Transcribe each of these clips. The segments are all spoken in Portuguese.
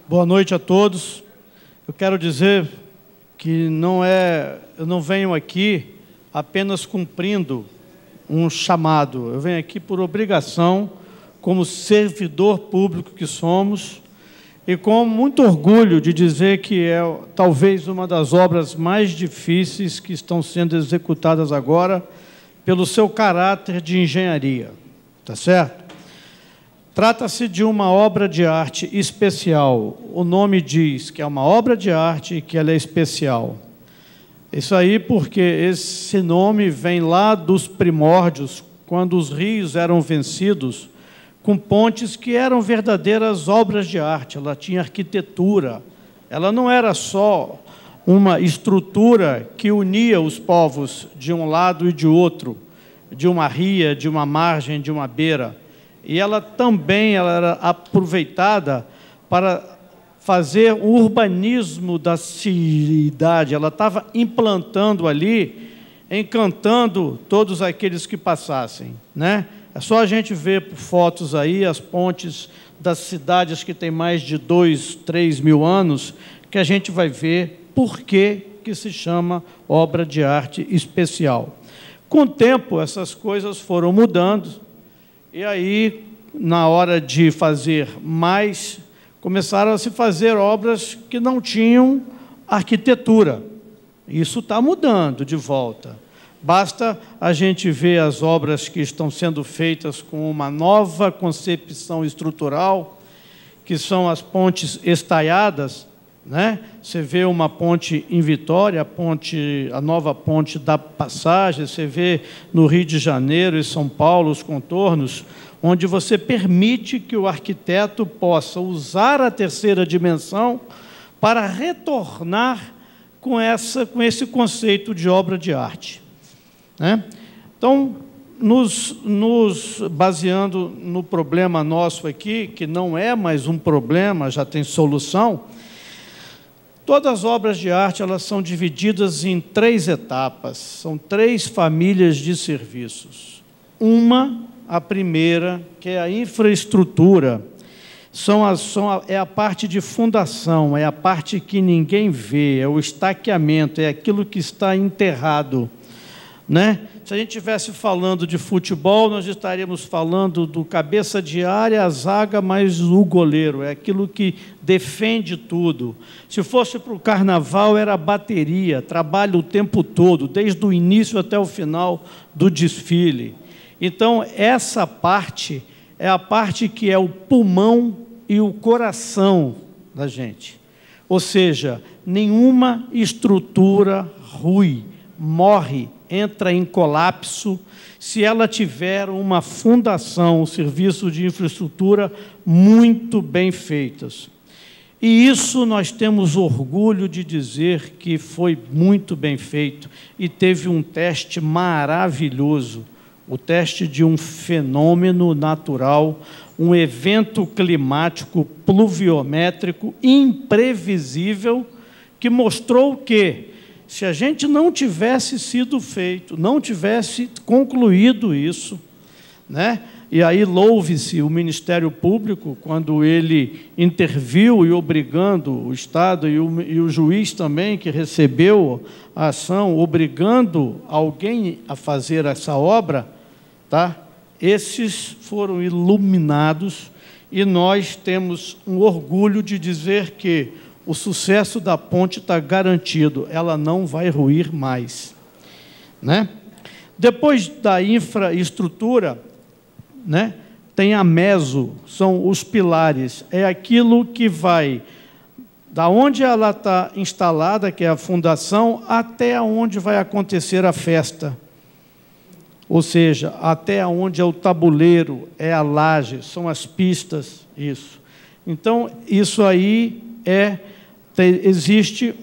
Boa noite a todos. Eu quero dizer que eu não venho aqui apenas cumprindo um chamado. Eu venho aqui por obrigação, como servidor público que somos, e com muito orgulho de dizer que é talvez uma das obras mais difíceis que estão sendo executadas agora pelo seu caráter de engenharia. Tá certo? Trata-se de uma obra de arte especial. O nome diz que é uma obra de arte e que ela é especial. Isso aí porque esse nome vem lá dos primórdios, quando os rios eram vencidos com pontes que eram verdadeiras obras de arte. Ela tinha arquitetura. Ela não era só uma estrutura que unia os povos de um lado e de outro, de uma ria, de uma margem, de uma beira. E ela também era aproveitada para fazer o urbanismo da cidade. Ela estava implantando ali, encantando todos aqueles que passassem, né? É só a gente ver por fotos aí as pontes das cidades que têm mais de 2, 3 mil anos, que a gente vai ver por que se chama obra de arte especial. Com o tempo, essas coisas foram mudando. E aí, na hora de fazer mais, começaram a se fazer obras que não tinham arquitetura. Isso está mudando de volta. Basta a gente ver as obras que estão sendo feitas com uma nova concepção estrutural, que são as pontes estaiadas, né? Você vê uma ponte em Vitória, a nova ponte da Passagem, você vê no Rio de Janeiro e São Paulo os contornos, onde você permite que o arquiteto possa usar a terceira dimensão para retornar com esse conceito de obra de arte, né? Então, nos baseando no problema nosso aqui, que não é mais um problema, já tem solução. Todas as obras de arte elas são divididas em 3 etapas, são 3 famílias de serviços. A primeira, que é a infraestrutura, é a parte de fundação, é a parte que ninguém vê, é o estaqueamento, é aquilo que está enterrado, né? Se a gente estivesse falando de futebol, nós estaríamos falando do cabeça de área, a zaga, mais o goleiro, é aquilo que defende tudo. Se fosse para o carnaval, era a bateria, trabalha o tempo todo, desde o início até o final do desfile. Então, essa parte é a parte que é o pulmão e o coração da gente. Ou seja, nenhuma estrutura morre, entra em colapso, se ela tiver uma fundação, um serviço de infraestrutura muito bem feitas. E isso nós temos orgulho de dizer que foi muito bem feito e teve um teste maravilhoso, o teste de um fenômeno natural, um evento climático pluviométrico imprevisível que mostrou que, se a gente não tivesse sido feito, não tivesse concluído isso, né? E aí louve-se o Ministério Público, quando ele interviu e obrigando o Estado e o juiz também, que recebeu a ação, obrigando alguém a fazer essa obra, tá? Esses foram iluminados e nós temos um orgulho de dizer que o sucesso da ponte está garantido, ela não vai ruir mais, né? Depois da infraestrutura, né, tem a meso, são os pilares, é aquilo que vai da onde ela está instalada, que é a fundação, até onde vai acontecer a festa. Ou seja, até onde é o tabuleiro, é a laje, são as pistas, isso. Então, isso aí existe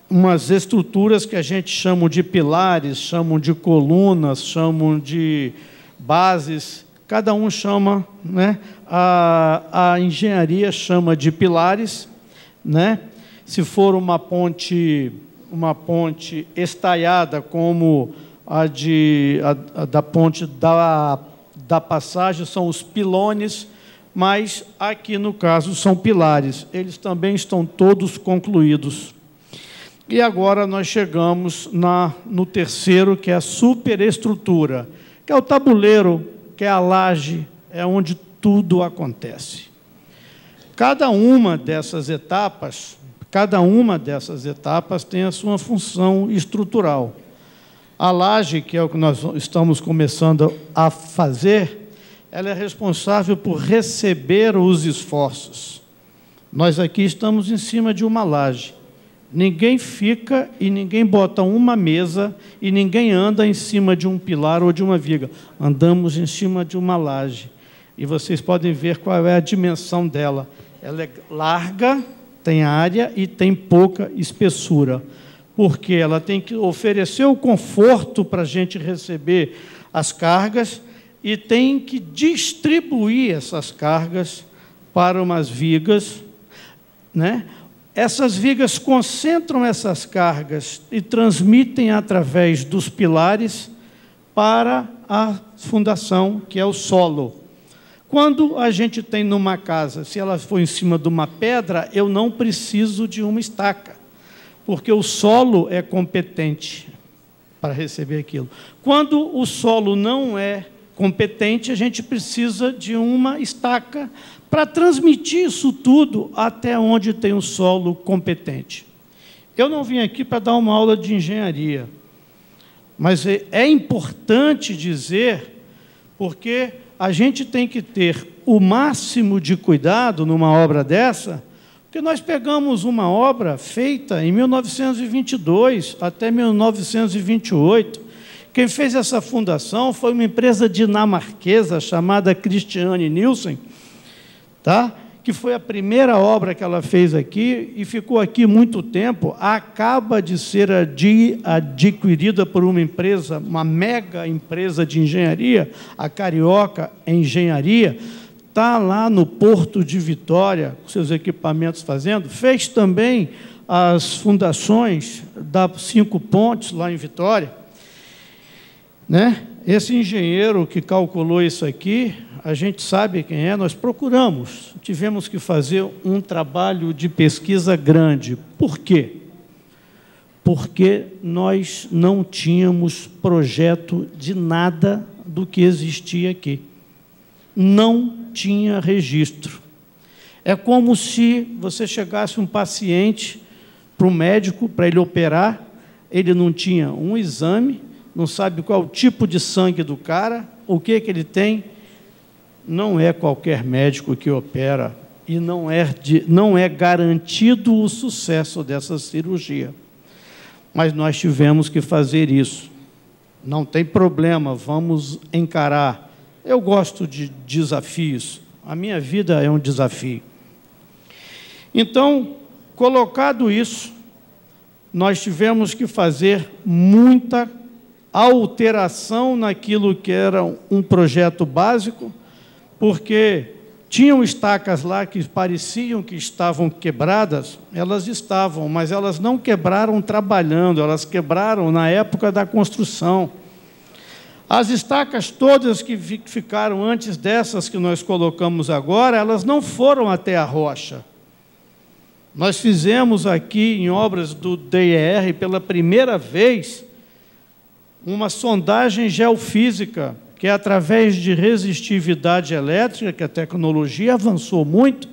umas estruturas que a gente chama de pilares, chamam de colunas, chamam de bases, cada um chama, né? A engenharia chama de pilares, né? Se for uma ponte estaiada, como a da ponte da Passagem, são os pilones, mas aqui no caso são pilares, eles também estão todos concluídos. E agora nós chegamos no terceiro, que é a superestrutura, que é o tabuleiro, que é a laje, é onde tudo acontece. Cada uma dessas etapas tem a sua função estrutural. A laje, que é o que nós estamos começando a fazer, ela é responsável por receber os esforços. Nós aqui estamos em cima de uma laje. Ninguém fica e ninguém bota uma mesa e ninguém anda em cima de um pilar ou de uma viga. Andamos em cima de uma laje. E vocês podem ver qual é a dimensão dela. Ela é larga, tem área e tem pouca espessura, porque ela tem que oferecer o conforto para a gente receber as cargas e tem que distribuir essas cargas para umas vigas, né? Essas vigas concentram essas cargas e transmitem através dos pilares para a fundação, que é o solo. Quando a gente tem numa casa, se ela for em cima de uma pedra, eu não preciso de uma estaca, porque o solo é competente para receber aquilo. Quando o solo não é competente, a gente precisa de uma estaca para transmitir isso tudo até onde tem o solo competente. Eu não vim aqui para dar uma aula de engenharia, mas é importante dizer, porque a gente tem que ter o máximo de cuidado numa obra dessa, porque nós pegamos uma obra feita em 1922 até 1928. Quem fez essa fundação foi uma empresa dinamarquesa chamada Christiane Nielsen, tá? Que foi a primeira obra que ela fez aqui e ficou aqui muito tempo. Acaba de ser adquirida por uma empresa, uma mega empresa de engenharia, a Carioca Engenharia, está lá no Porto de Vitória, com seus equipamentos fazendo. Fez também as fundações das 5 pontes lá em Vitória, né? Esse engenheiro que calculou isso aqui, a gente sabe quem é, nós procuramos. Tivemos que fazer um trabalho de pesquisa grande. Por quê? Porque nós não tínhamos projeto de nada do que existia aqui. Não tinha registro. É como se você chegasse um paciente para o médico, para ele operar, ele não tinha um exame, não sabe qual é o tipo de sangue do cara, o que ele tem. Não é qualquer médico que opera e não é garantido o sucesso dessa cirurgia. Mas nós tivemos que fazer isso. Não tem problema, vamos encarar. Eu gosto de desafios. A minha vida é um desafio. Então, colocado isso, nós tivemos que fazer muita alteração naquilo que era um projeto básico, porque tinham estacas lá que pareciam que estavam quebradas, elas estavam, mas elas não quebraram trabalhando, elas quebraram na época da construção. As estacas todas que ficaram antes dessas que nós colocamos agora, elas não foram até a rocha. Nós fizemos aqui, em obras do DER, pela primeira vez, uma sondagem geofísica, que é através de resistividade elétrica, que a tecnologia avançou muito,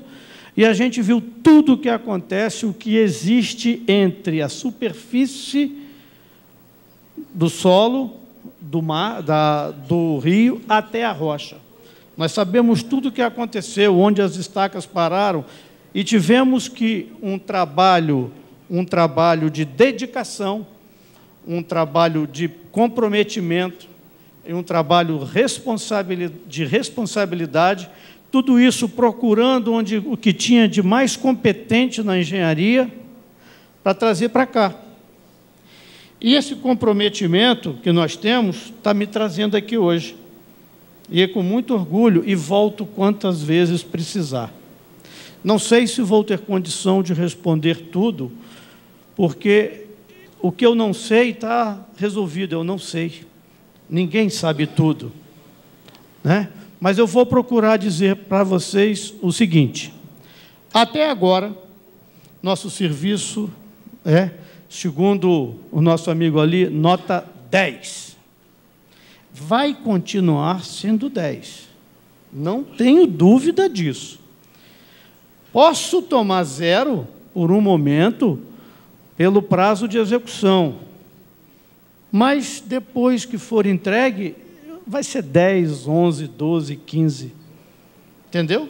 e a gente viu tudo o que acontece, o que existe entre a superfície do solo, do mar, do rio, até a rocha. Nós sabemos tudo o que aconteceu, onde as estacas pararam, e tivemos que um trabalho de dedicação, um trabalho de comprometimento, e um trabalho de responsabilidade, tudo isso procurando o que tinha de mais competente na engenharia para trazer para cá. E esse comprometimento que nós temos está me trazendo aqui hoje. E é com muito orgulho, e volto quantas vezes precisar. Não sei se vou ter condição de responder tudo, porque o que eu não sei está resolvido, eu não sei. Ninguém sabe tudo, né? Mas eu vou procurar dizer para vocês o seguinte: até agora, nosso serviço é, segundo o nosso amigo ali, nota 10. Vai continuar sendo 10. Não tenho dúvida disso. Posso tomar 0 por um momento pelo prazo de execução, mas depois que for entregue, vai ser 10, 11, 12, 15. Entendeu?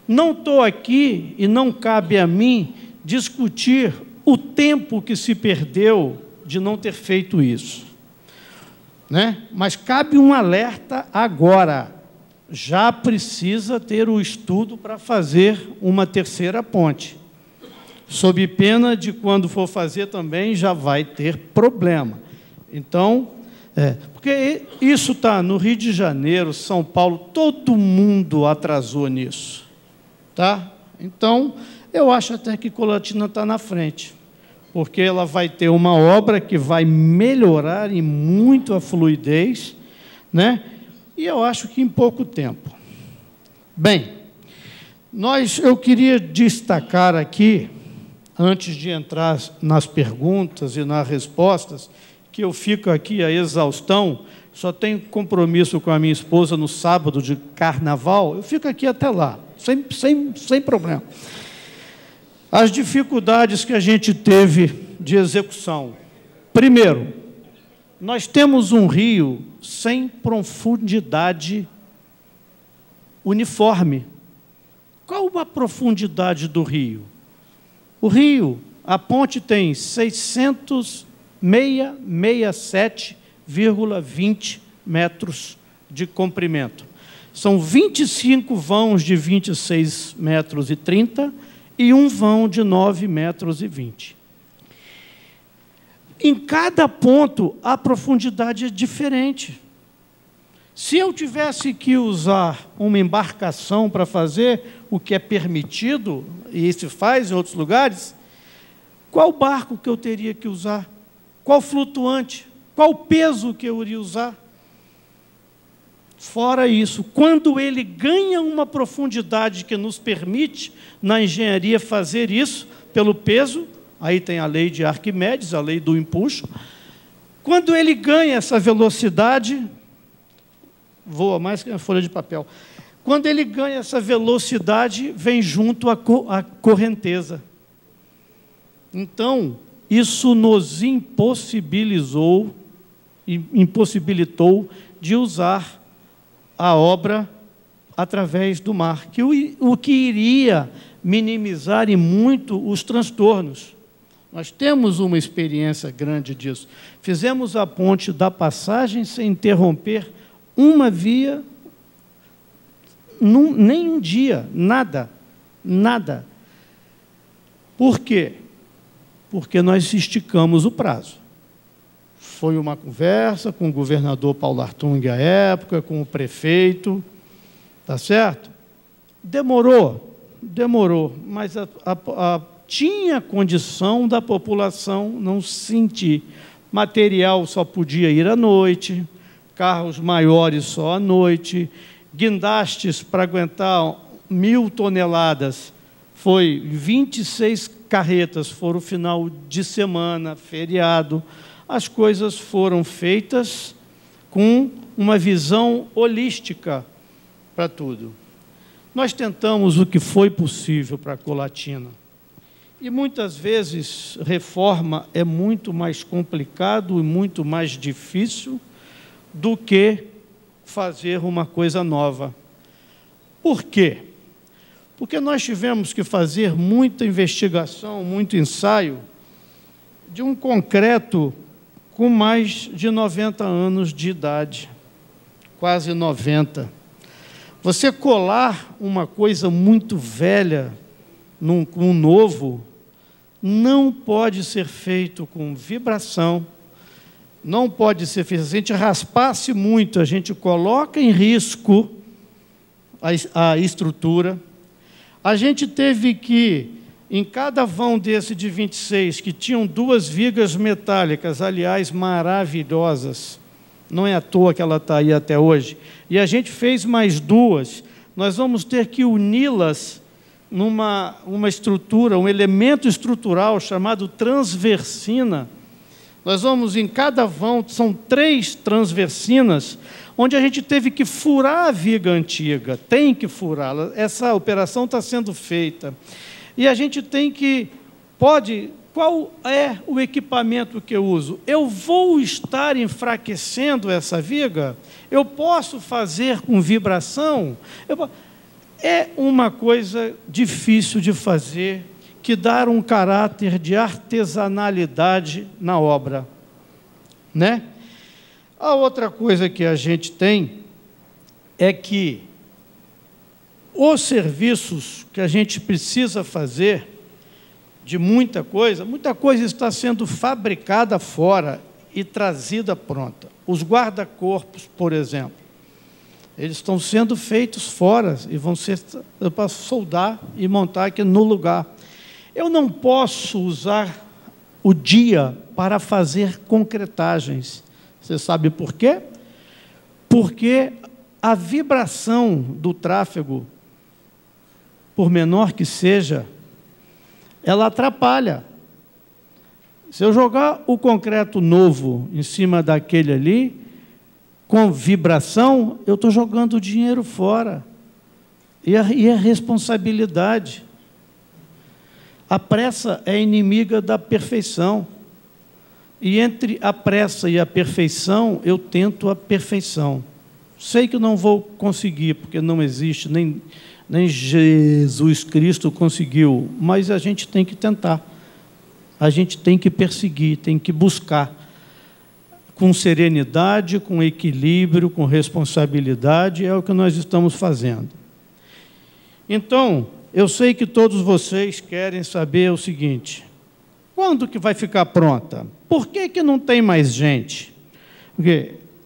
Não estou aqui e não cabe a mim discutir o tempo que se perdeu de não ter feito isso, né? Mas cabe um alerta agora. Já precisa ter o estudo para fazer uma terceira ponte, sob pena de, quando for fazer também, já vai ter problema. Então, porque isso está no Rio de Janeiro, São Paulo, todo mundo atrasou nisso, tá? Então, eu acho até que Colatina está na frente, porque ela vai ter uma obra que vai melhorar em muito a fluidez, né? E eu acho que em pouco tempo. Bem, eu queria destacar aqui, antes de entrar nas perguntas e nas respostas, que eu fico aqui a exaustão, só tenho compromisso com a minha esposa no sábado de carnaval, eu fico aqui até lá, sem problema. As dificuldades que a gente teve de execução. Primeiro, nós temos um rio sem profundidade uniforme. Qual a profundidade do rio? O rio, a ponte tem 667,20 metros de comprimento. São 25 vãos de 26,30 metros e um vão de 9,20 metros. Em cada ponto, a profundidade é diferente. Se eu tivesse que usar uma embarcação para fazer o que é permitido, e se faz em outros lugares, qual barco que eu teria que usar? Qual flutuante? Qual peso que eu iria usar? Fora isso, quando ele ganha uma profundidade que nos permite, na engenharia, fazer isso pelo peso, aí tem a lei de Arquimedes, a lei do empuxo. Quando ele ganha essa velocidade, voa mais que a folha de papel. Quando ele ganha essa velocidade, vem junto a correnteza. Então, isso nos impossibilitou de usar a obra através do mar, o que iria minimizar e muito os transtornos. Nós temos uma experiência grande disso. Fizemos a ponte da Passagem sem interromper uma via, nem um dia, nada. Por quê? Porque nós esticamos o prazo. Foi uma conversa com o governador Paulo Artung à época, com o prefeito, tá certo? Demorou, mas tinha condição da população não se sentir. Material só podia ir à noite, carros maiores só à noite, guindastes para aguentar 1.000 toneladas, foi 26 carretas, foram final de semana, feriado. As coisas foram feitas com uma visão holística para tudo. Nós tentamos o que foi possível para a Colatina. E muitas vezes reforma é muito mais complicado e muito mais difícil do que fazer uma coisa nova. Por quê? Porque nós tivemos que fazer muita investigação, muito ensaio de um concreto com mais de 90 anos de idade, quase 90. Você colar uma coisa muito velha com um novo, não pode ser feito com vibração, não pode ser feito. Se a gente raspasse muito, a gente coloca em risco a estrutura. A gente teve que, em cada vão desse de 26, que tinham 2 vigas metálicas, aliás, maravilhosas, não é à toa que ela está aí até hoje. E a gente fez mais duas. Nós vamos ter que uni-las numa estrutura, um elemento estrutural chamado transversina. Nós vamos, em cada vão, são 3 transversinas, onde a gente teve que furar a viga antiga, tem que furá-la. Essa operação está sendo feita. E a gente tem que, qual é o equipamento que eu uso? Eu vou estar enfraquecendo essa viga? Eu posso fazer com vibração? É uma coisa difícil de fazer, que dá um caráter de artesanalidade na obra, né? A outra coisa que a gente tem é que os serviços que a gente precisa fazer, de muita coisa está sendo fabricada fora e trazida pronta. Os guarda-corpos, por exemplo, eles estão sendo feitos fora e vão ser para soldar e montar aqui no lugar. Eu não posso usar o dia para fazer concretagens. Você sabe por quê? Porque a vibração do tráfego, por menor que seja, ela atrapalha. Se eu jogar o concreto novo em cima daquele ali, com vibração, eu estou jogando o dinheiro fora. E a responsabilidade. A pressa é inimiga da perfeição. E entre a pressa e a perfeição, eu tento a perfeição. Sei que não vou conseguir, porque não existe, nem Jesus Cristo conseguiu, mas a gente tem que tentar. A gente tem que perseguir, tem que buscar. Com serenidade, com equilíbrio, com responsabilidade, é o que nós estamos fazendo. Então, eu sei que todos vocês querem saber o seguinte: quando que vai ficar pronta? Por que não tem mais gente?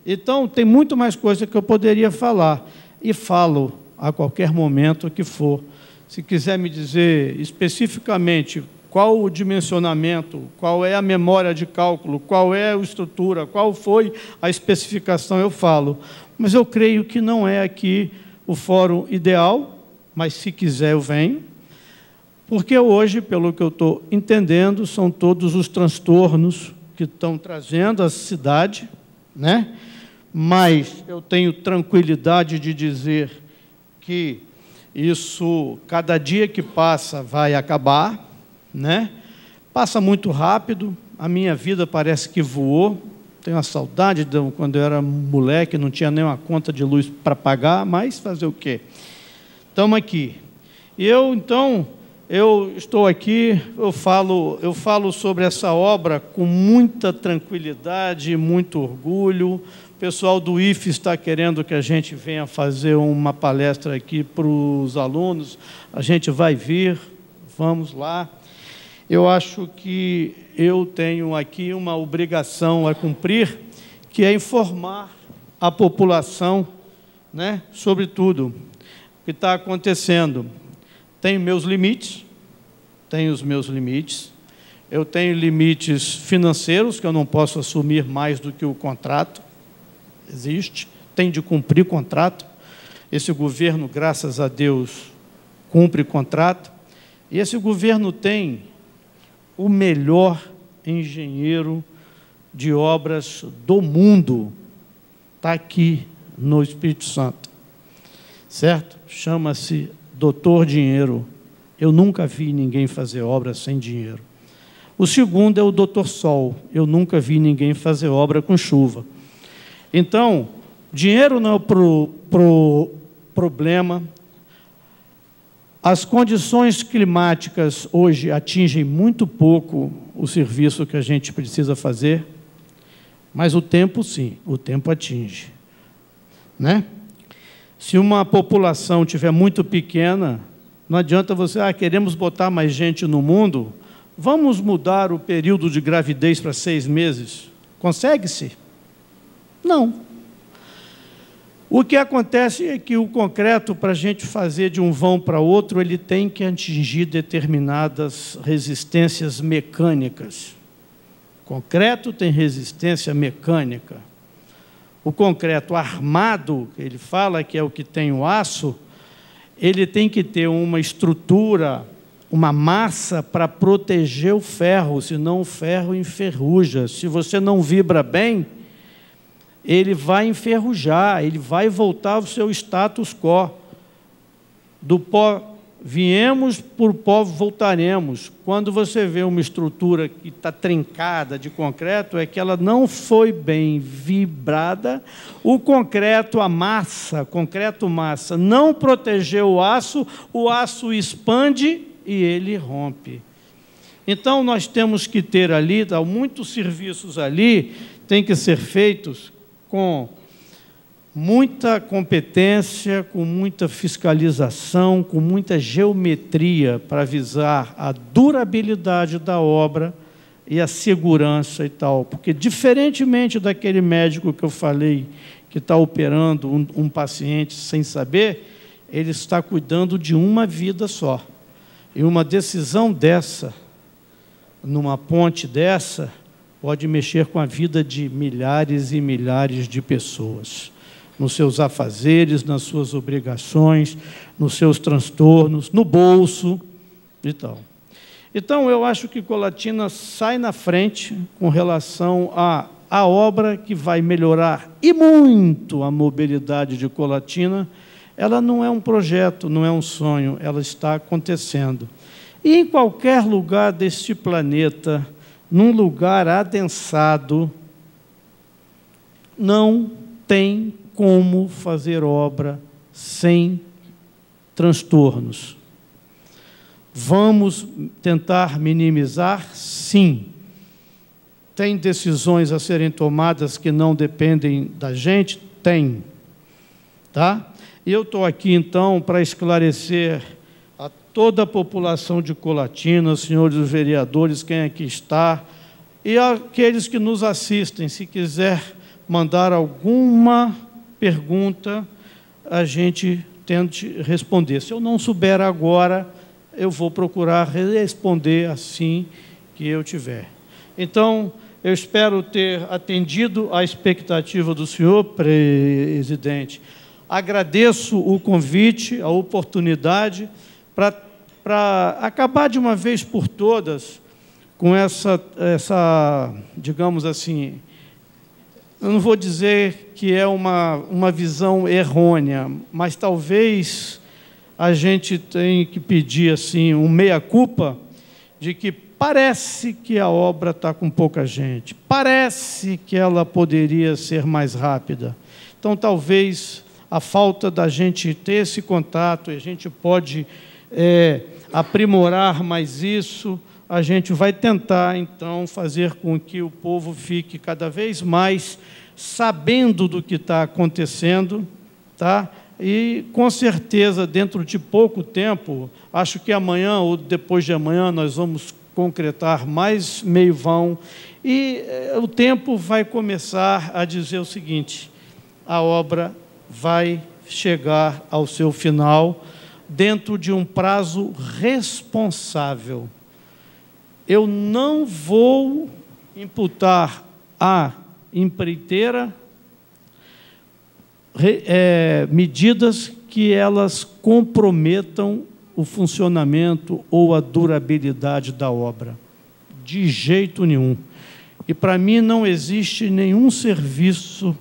Então, tem muito mais coisa que eu poderia falar, e falo a qualquer momento que for. Se quiser me dizer especificamente qual o dimensionamento, qual é a memória de cálculo, qual é a estrutura, qual foi a especificação, eu falo. Mas eu creio que não é aqui o fórum ideal, mas se quiser eu venho, porque hoje, pelo que eu estou entendendo, são todos os transtornos que estão trazendo a cidade, né? Mas eu tenho tranquilidade de dizer que isso, cada dia que passa, vai acabar, né? Passa muito rápido, a minha vida parece que voou. Tenho uma saudade de quando eu era moleque, não tinha nem uma conta de luz para pagar, mas fazer o quê? Estamos aqui. E então, eu estou aqui, eu falo sobre essa obra com muita tranquilidade, muito orgulho. O pessoal do IFE está querendo que a gente venha fazer uma palestra aqui para os alunos. A gente vai vir, vamos lá. Eu acho que eu tenho aqui uma obrigação a cumprir, que é informar a população, né, sobre tudo o que está acontecendo. Tenho meus limites, tenho os meus limites. Eu tenho limites financeiros, que eu não posso assumir mais do que o contrato. Existe, tem de cumprir contrato. Esse governo, graças a Deus, cumpre contrato. E esse governo tem o melhor engenheiro de obras do mundo. Está aqui no Espírito Santo, certo? Chama-se Doutor Dinheiro. Eu nunca vi ninguém fazer obra sem dinheiro. O segundo é o Doutor Sol. Eu nunca vi ninguém fazer obra com chuva. Então, dinheiro não é o problema. As condições climáticas hoje atingem muito pouco o serviço que a gente precisa fazer, mas o tempo, sim, o tempo atinge, né? Se uma população estiver muito pequena, não adianta você, queremos botar mais gente no mundo, vamos mudar o período de gravidez para 6 meses. Consegue-se? Não. O que acontece é que o concreto, para a gente fazer de um vão para outro, ele tem que atingir determinadas resistências mecânicas. O concreto tem resistência mecânica. o concreto armado, ele fala que é o que tem o aço, ele tem que ter uma estrutura, uma massa para proteger o ferro, senão o ferro enferruja. Se você não vibra bem, ele vai enferrujar, ele vai voltar ao seu status quo. Do pó viemos, por pó voltaremos. Quando você vê uma estrutura que está trincada de concreto, é que ela não foi bem vibrada, o concreto massa, não protegeu o aço expande e ele rompe. Então, nós temos que ter ali, muitos serviços ali, têm que ser feitos com muita competência, com muita fiscalização, com muita geometria para visar a durabilidade da obra e a segurança e tal. Porque, diferentemente daquele médico que eu falei, que está operando um paciente sem saber, ele está cuidando de uma vida só. E uma decisão dessa, numa ponte dessa, pode mexer com a vida de milhares e milhares de pessoas, nos seus afazeres, nas suas obrigações, nos seus transtornos, no bolso e tal. Então, eu acho que Colatina sai na frente com relação à obra que vai melhorar e muito a mobilidade de Colatina. Ela não é um projeto, não é um sonho, ela está acontecendo. E em qualquer lugar deste planeta, num lugar adensado, não tem como fazer obra sem transtornos. Vamos tentar minimizar? Sim. Tem decisões a serem tomadas que não dependem da gente? Tem. Tá? E eu estou aqui, então, para esclarecer a toda a população de Colatina, senhores vereadores, quem aqui está, e aqueles que nos assistem, se quiser mandar alguma pergunta, a gente tente responder. Se eu não souber agora, eu vou procurar responder assim que eu tiver. Então, eu espero ter atendido à expectativa do senhor presidente. Agradeço o convite, a oportunidade, para acabar de uma vez por todas com essa, digamos assim, eu não vou dizer que é uma visão errônea, mas talvez a gente tenha que pedir assim, um meia-culpa de que parece que a obra está com pouca gente, parece que ela poderia ser mais rápida. Então, talvez a falta da gente ter esse contato, a gente pode aprimorar mais isso, a gente vai tentar, então, fazer com que o povo fique cada vez mais sabendo do que está acontecendo, tá? E, com certeza, dentro de pouco tempo, acho que amanhã ou depois de amanhã nós vamos concretar mais meio vão, e o tempo vai começar a dizer o seguinte: a obra vai chegar ao seu final dentro de um prazo responsável. Eu não vou imputar à empreiteira medidas que elas comprometam o funcionamento ou a durabilidade da obra. De jeito nenhum. E, para mim, não existe nenhum serviço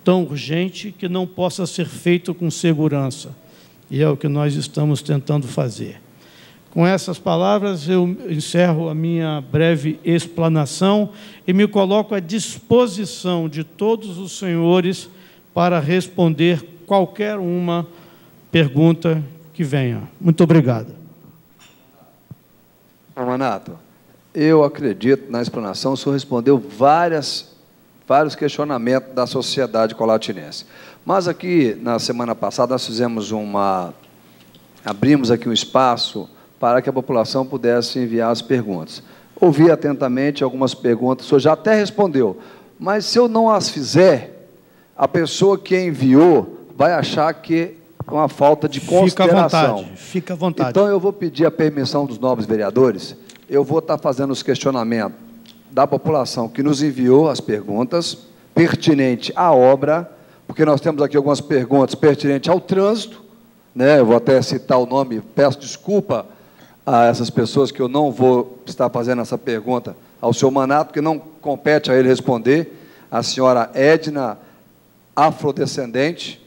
tão urgente que não possa ser feito com segurança. E é o que nós estamos tentando fazer. Com essas palavras, eu encerro a minha breve explanação e me coloco à disposição de todos os senhores para responder qualquer uma pergunta que venha. Muito obrigado. Manato, eu acredito na explanação, o senhor respondeu vários questionamentos da sociedade colatinense. Mas aqui, na semana passada, nós abrimos aqui um espaço para que a população pudesse enviar as perguntas. Ouvi atentamente algumas perguntas, o senhor já até respondeu, mas se eu não as fizer, a pessoa que enviou vai achar que é uma falta de consideração. Fica à vontade. Então, eu vou pedir a permissão dos nobres vereadores, eu vou estar fazendo os questionamentos da população que nos enviou as perguntas, pertinente à obra, porque nós temos aqui algumas perguntas pertinentes ao trânsito, né? Eu vou até citar o nome, peço desculpa a essas pessoas que eu não vou estar fazendo essa pergunta ao senhor Manato, porque não compete a ele responder, a senhora Edna, afrodescendente.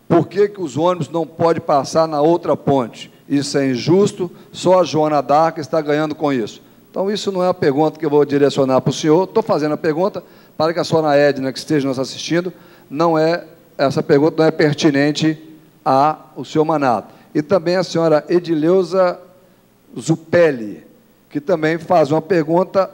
Por que os ônibus não podem passar na outra ponte? Isso é injusto, só a Joana d'Arc está ganhando com isso. Então, isso não é a pergunta que eu vou direcionar para o senhor. Estou fazendo a pergunta para que a senhora Edna, que esteja nos assistindo, essa pergunta não é pertinente ao senhor Manato. E também a senhora Edileuza Zupelli, que também faz uma pergunta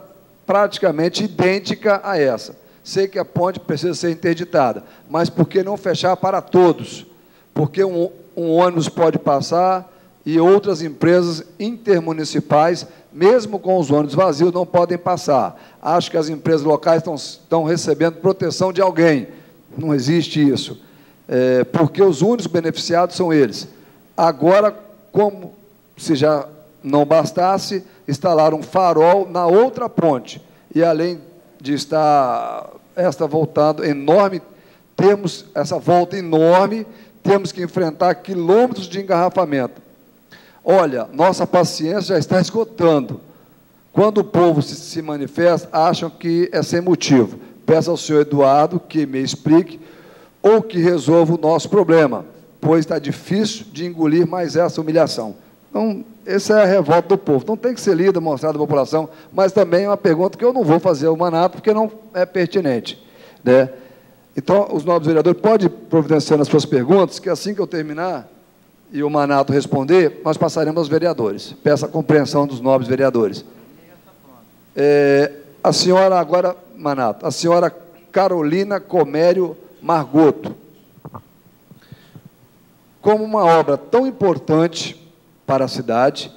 praticamente idêntica a essa. Sei que a ponte precisa ser interditada, mas por que não fechar para todos? Porque um ônibus pode passar e outras empresas intermunicipais, mesmo com os ônibus vazios, não podem passar. Acho que as empresas locais estão recebendo proteção de alguém. Não existe isso. Porque os únicos beneficiados são eles. Agora, como se já não bastasse, instalaram um farol na outra ponte. E, além de estar esta voltando enorme, temos essa volta enorme, temos que enfrentar quilômetros de engarrafamento. Olha, nossa paciência já está esgotando. Quando o povo se manifesta, acham que é sem motivo. Peço ao senhor Eduardo que me explique ou que resolva o nosso problema, pois está difícil de engolir mais essa humilhação. Então, essa é a revolta do povo. Então, tem que ser lida, mostrada à população, mas também é uma pergunta que eu não vou fazer ao Manato, porque não é pertinente, né? Então, os nobres vereadores podem providenciar as suas perguntas, que assim que eu terminar e o Manato responder, nós passaremos aos vereadores. Peço a compreensão dos nobres vereadores. A senhora, agora, Manato, a senhora Carolina Comério Margoto. Como uma obra tão importante para a cidade,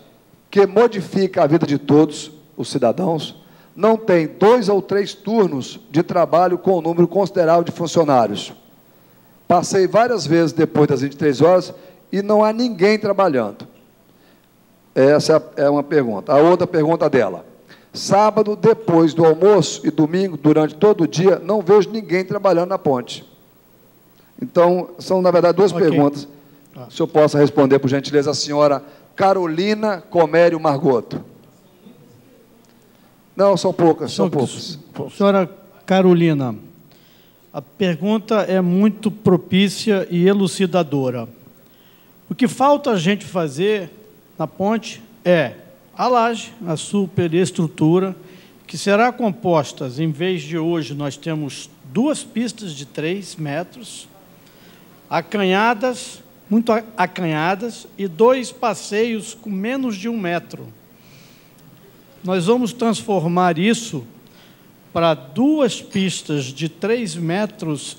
que modifica a vida de todos os cidadãos, não tem 2 ou 3 turnos de trabalho com um número considerável de funcionários. Passei várias vezes depois das 23 horas e não há ninguém trabalhando. Essa é uma pergunta. A outra pergunta dela. Sábado, depois do almoço, e domingo, durante todo o dia, não vejo ninguém trabalhando na ponte. Então, são, na verdade, 2 perguntas. Se o senhor possa responder, por gentileza, a senhora Carolina Comério Margoto. Não, são poucas, são poucas. Senhora Carolina, a pergunta é muito propícia e elucidadora. O que falta a gente fazer na ponte é a laje, a superestrutura, que será composta, em vez de hoje, nós temos 2 pistas de 3 metros, acanhadas, muito acanhadas, e 2 passeios com menos de 1 metro. Nós vamos transformar isso para 2 pistas de 3,70 metros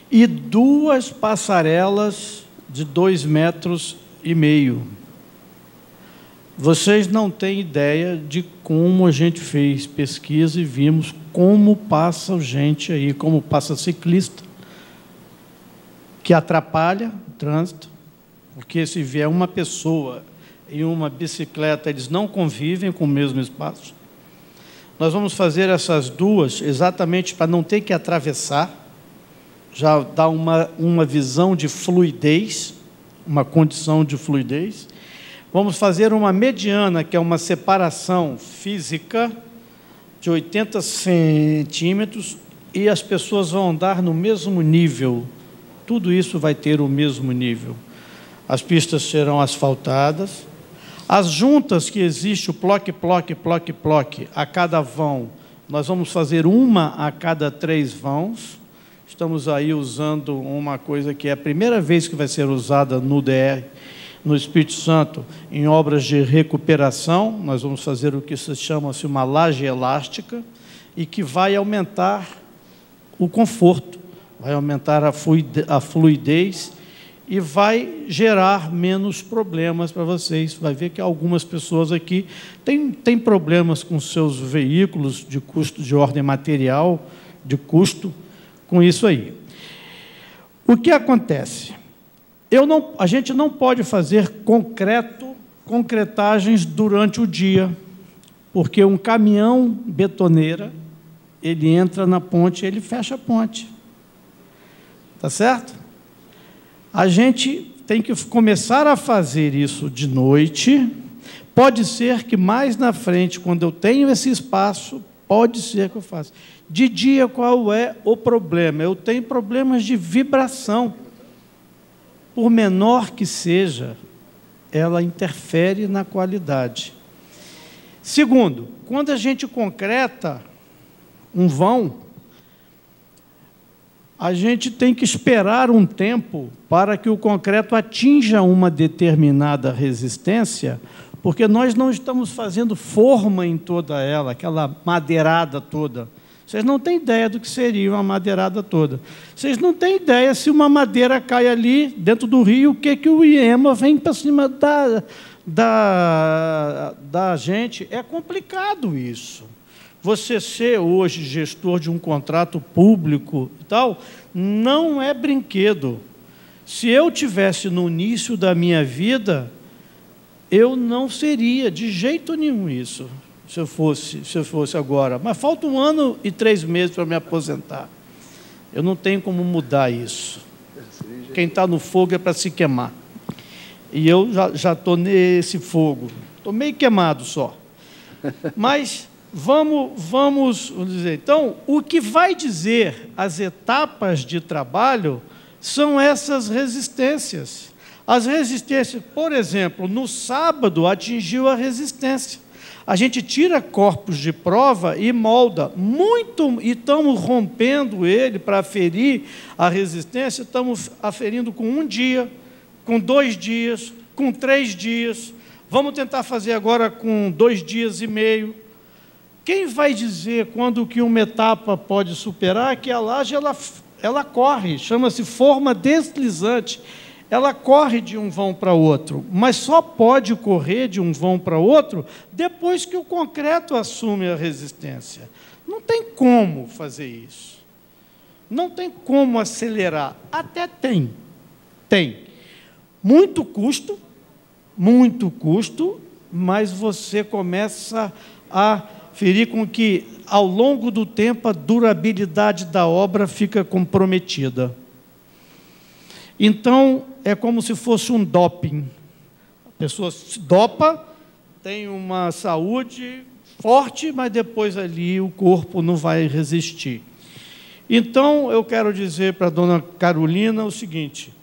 e 2 passarelas de 2,5 metros. Vocês não têm ideia de como a gente fez pesquisa e vimos como passa gente aí, como passa ciclista, que atrapalha o trânsito, porque se vier uma pessoa e uma bicicleta, eles não convivem com o mesmo espaço. Nós vamos fazer essas 2 exatamente para não ter que atravessar, já dá uma visão de fluidez, uma condição de fluidez. Vamos fazer uma mediana, que é uma separação física de 80 centímetros, e as pessoas vão andar no mesmo nível. Tudo isso vai ter o mesmo nível. As pistas serão asfaltadas. As juntas que existe, o ploque, a cada vão, nós vamos fazer uma a cada 3 vãos. Estamos aí usando uma coisa que é a primeira vez que vai ser usada no DR, no Espírito Santo, em obras de recuperação. Nós vamos fazer o que se chama-se uma laje elástica, e que vai aumentar o conforto, vai aumentar a fluidez e vai gerar menos problemas para vocês. Vai ver que algumas pessoas aqui têm problemas com seus veículos de custo de ordem material, de custo, com isso aí. O que acontece? A gente não pode fazer concretagens durante o dia, porque um caminhão betoneira ele entra na ponte, ele fecha a ponte. Tá certo? A gente tem que começar a fazer isso de noite. Pode ser que mais na frente, quando eu tenho esse espaço, pode ser que eu faça. De dia, qual é o problema? Eu tenho problemas de vibração. Por menor que seja, ela interfere na qualidade. Segundo, quando a gente concreta um vão, a gente tem que esperar um tempo para que o concreto atinja uma determinada resistência, porque nós não estamos fazendo forma em toda ela, aquela madeirada toda. Vocês não têm ideia do que seria uma madeirada toda. Vocês não têm ideia, se uma madeira cai ali, dentro do rio, o que o IEMA vem para cima da gente. É complicado isso. Você ser hoje gestor de um contrato público e tal, não é brinquedo. Se eu tivesse no início da minha vida, eu não seria de jeito nenhum isso, se eu fosse agora. Mas falta 1 ano e 3 meses para me aposentar. Eu não tenho como mudar isso. Quem está no fogo é para se queimar. E eu já estou nesse fogo. Estou meio queimado só. Mas vamos dizer, então, o que vai dizer as etapas de trabalho são essas resistências. As resistências, por exemplo, no sábado atingiu a resistência. A gente tira corpos de prova e molda muito, e estamos rompendo ele para aferir a resistência, estamos aferindo com 1 dia, com 2 dias, com 3 dias. Vamos tentar fazer agora com 2 dias e meio. Quem vai dizer quando que uma etapa pode superar? Que a laje ela corre, chama-se forma deslizante. Ela corre de um vão para outro, mas só pode correr de um vão para outro depois que o concreto assume a resistência. Não tem como fazer isso. Não tem como acelerar. Até tem. Tem. Muito custo, mas você começa a ferir com que, ao longo do tempo, a durabilidade da obra fica comprometida. Então, é como se fosse um doping. A pessoa se dopa, tem uma saúde forte, mas depois ali o corpo não vai resistir. Então, eu quero dizer para a dona Carolina o seguinte: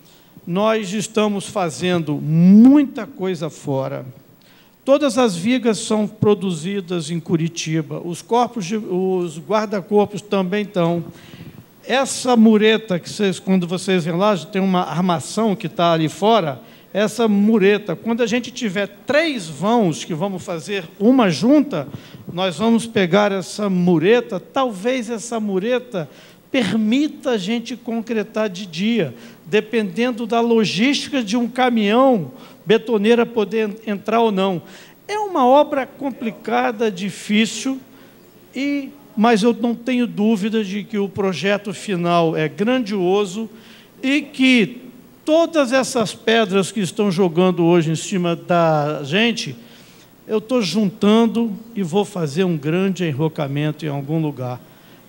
nós estamos fazendo muita coisa fora. Todas as vigas são produzidas em Curitiba, os guarda-corpos também estão. Essa mureta, que quando vocês veem lá, tem uma armação que está ali fora, essa mureta, quando a gente tiver 3 vãos, que vamos fazer uma junta, nós vamos pegar essa mureta, talvez essa mureta permita a gente concretar de dia, dependendo da logística de um caminhão betoneira poder entrar ou não. É uma obra complicada, difícil, mas eu não tenho dúvida de que o projeto final é grandioso e que todas essas pedras que estão jogando hoje em cima da gente, eu estou juntando e vou fazer um grande enrocamento em algum lugar.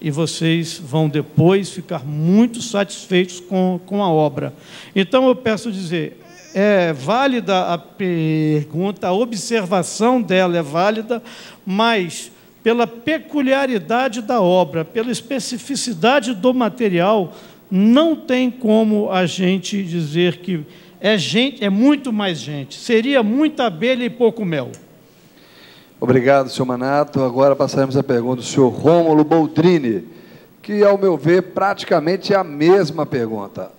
E vocês vão depois ficar muito satisfeitos com a obra. Então, eu peço dizer, é válida a pergunta, a observação dela é válida, mas pela peculiaridade da obra, pela especificidade do material, não tem como a gente dizer que é muito mais gente. Seria muita abelha e pouco mel. Obrigado, senhor Manato. Agora passaremos a pergunta do senhor Rômulo Boldrini, que, ao meu ver, praticamente é a mesma pergunta.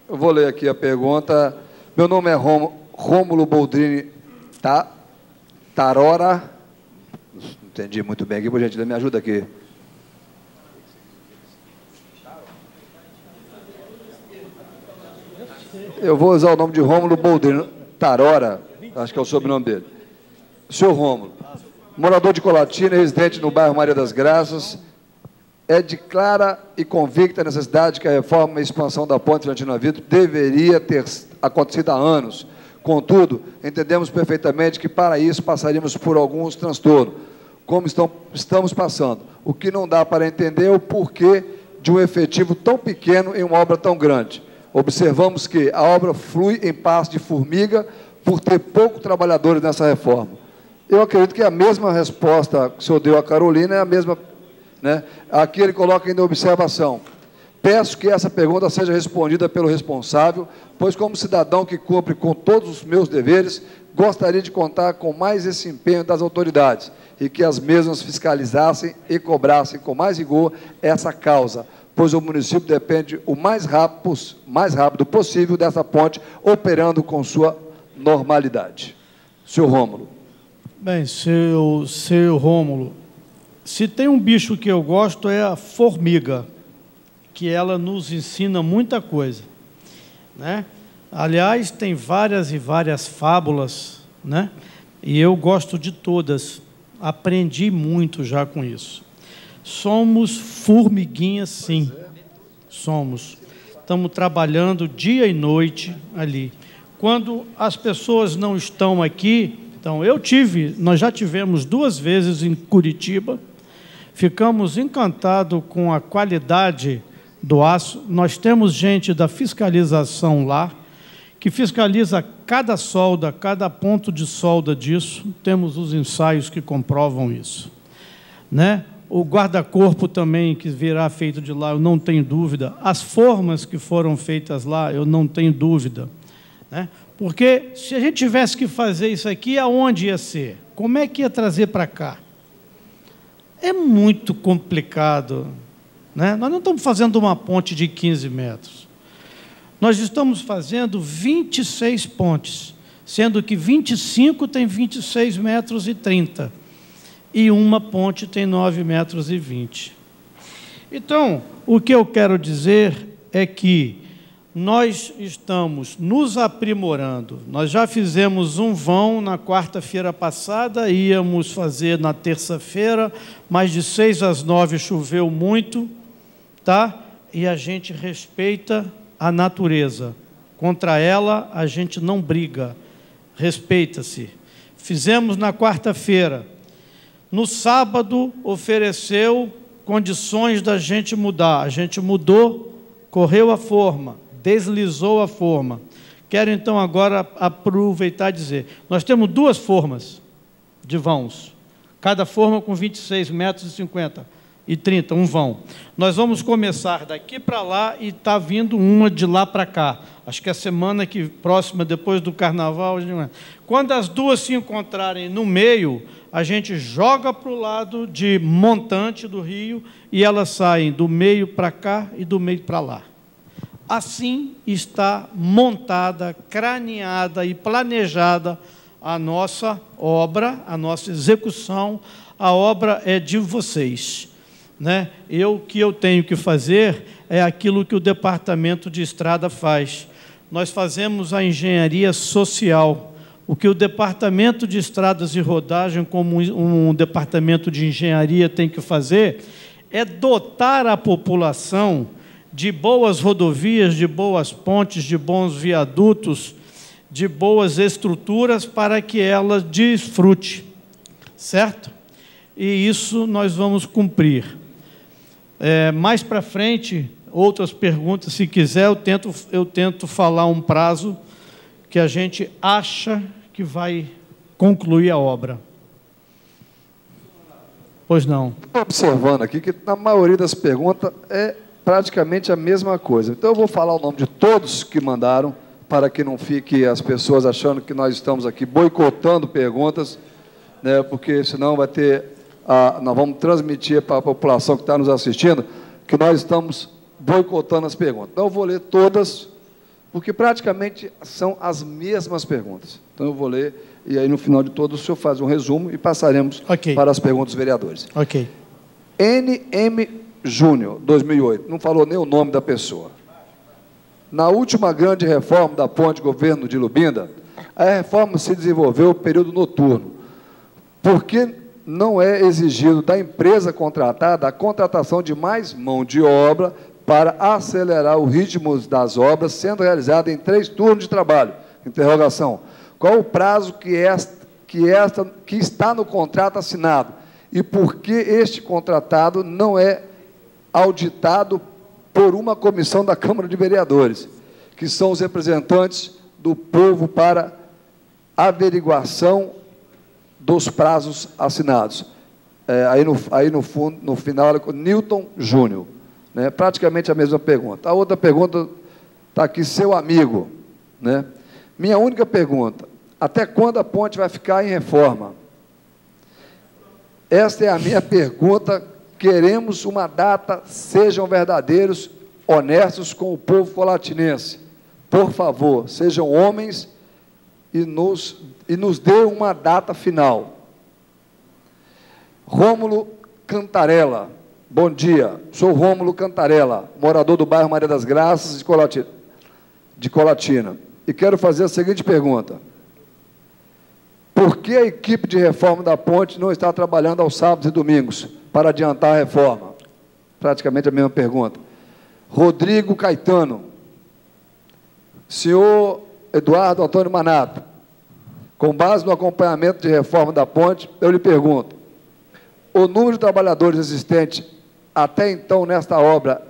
Eu vou ler aqui a pergunta. Meu nome é Rômulo Boldrini Tarora. Não entendi muito bem aqui, por gentileza, me ajuda aqui. Eu vou usar o nome de Rômulo Boldrini Tarora, acho que é o sobrenome dele. Senhor Rômulo, morador de Colatina, residente no bairro Maria das Graças, é de clara e convicta a necessidade que a reforma e expansão da ponte Florentino Avito deveria ter acontecido há anos. Contudo, entendemos perfeitamente que para isso passaríamos por alguns transtornos, como estamos passando. O que não dá para entender é o porquê de um efetivo tão pequeno em uma obra tão grande. Observamos que a obra flui em passo de formiga por ter poucos trabalhadores nessa reforma. Eu acredito que a mesma resposta que o senhor deu à Carolina é a mesma, né? Aqui ele coloca ainda observação. Peço que essa pergunta seja respondida pelo responsável, pois, como cidadão que cumpre com todos os meus deveres, gostaria de contar com mais esse empenho das autoridades e que as mesmas fiscalizassem e cobrassem com mais rigor essa causa, pois o município depende o mais rápido possível dessa ponte, operando com sua normalidade. Senhor Rômulo. Bem, seu Rômulo, se tem um bicho que eu gosto é a formiga, que ela nos ensina muita coisa, né? Aliás, tem várias e várias fábulas, né? E eu gosto de todas, aprendi muito já com isso. Somos formiguinhas, sim, somos. Estamos trabalhando dia e noite ali. Quando as pessoas não estão aqui, então nós já tivemos 2 vezes em Curitiba, ficamos encantados com a qualidade do aço. Nós temos gente da fiscalização lá, que fiscaliza cada solda, cada ponto de solda disso. Temos os ensaios que comprovam isso, né? O guarda-corpo também, que virá feito de lá, eu não tenho dúvida. As formas que foram feitas lá, eu não tenho dúvida, né? Porque se a gente tivesse que fazer isso aqui, aonde ia ser? Como é que ia trazer para cá? É muito complicado, né? Nós não estamos fazendo uma ponte de 15 metros. Nós estamos fazendo 26 pontes, sendo que 25 tem 26 metros e 30, e uma ponte tem 9 metros e 20. Então, o que eu quero dizer é que nós estamos nos aprimorando. Nós já fizemos um vão na quarta-feira passada, íamos fazer na terça-feira, mas de 6 às 9 choveu muito, tá? E a gente respeita a natureza. Contra ela, a gente não briga. Respeita-se. Fizemos na quarta-feira. No sábado, ofereceu condições da gente mudar. A gente mudou, correu a forma, deslizou a forma. Quero, então, agora aproveitar e dizer, nós temos 2 formas de vãos, cada forma com 26 metros e 50 e 30, um vão. Nós vamos começar daqui para lá e está vindo uma de lá para cá. Acho que a semana próxima, depois do carnaval, quando as 2 se encontrarem no meio, a gente joga para o lado de montante do rio e elas saem do meio para cá e do meio para lá. Assim está montada, craneada e planejada a nossa obra, a nossa execução. A obra é de vocês, né? O que eu tenho que fazer é aquilo que o Departamento de Estrada faz. Nós fazemos a engenharia social. O que o Departamento de Estradas e Rodagem, como um departamento de engenharia, tem que fazer é dotar a população de boas rodovias, de boas pontes, de bons viadutos, de boas estruturas para que ela desfrute, certo? E isso nós vamos cumprir. Mais para frente, outras perguntas, se quiser, eu tento falar um prazo que a gente acha que vai concluir a obra. Pois não. Estou observando aqui que, na maioria das perguntas, é praticamente a mesma coisa. Então, eu vou falar o nome de todos que mandaram, para que não fique as pessoas achando que nós estamos aqui boicotando perguntas, né, porque senão vai ter... nós vamos transmitir para a população que está nos assistindo que nós estamos boicotando as perguntas. Então, eu vou ler todas, porque praticamente são as mesmas perguntas. Então, eu vou ler, e aí, no final de todos, o senhor faz um resumo e passaremos para as perguntas dos vereadores. Ok. NM Júnior, 2008, não falou nem o nome da pessoa. Na última grande reforma da ponte Governo de Lubinda, a reforma se desenvolveu no período noturno. Por que não é exigido da empresa contratada a contratação de mais mão de obra para acelerar o ritmo das obras, sendo realizada em 3 turnos de trabalho? Interrogação. Qual o prazo que está no contrato assinado? e por que este contratado não é auditado por uma comissão da Câmara de Vereadores, que são os representantes do povo para averiguação dos prazos assinados. No final, Newton Júnior. Né? Praticamente a mesma pergunta. A outra pergunta está aqui, seu amigo. Né? Minha única pergunta, até quando a ponte vai ficar em reforma? Esta é a minha pergunta. Queremos uma data, sejam verdadeiros, honestos com o povo colatinense. Por favor, sejam homens e nos dê uma data final. Rômulo Cantarella. Bom dia, sou Rômulo Cantarella, morador do bairro Maria das Graças, de Colatina. E quero fazer a seguinte pergunta. Por que a equipe de reforma da ponte não está trabalhando aos sábados e domingos para adiantar a reforma? Praticamente a mesma pergunta. Rodrigo Caetano. Senhor Eduardo Antônio Manato, com base no acompanhamento de reforma da ponte, eu lhe pergunto, o número de trabalhadores existente até então nesta obra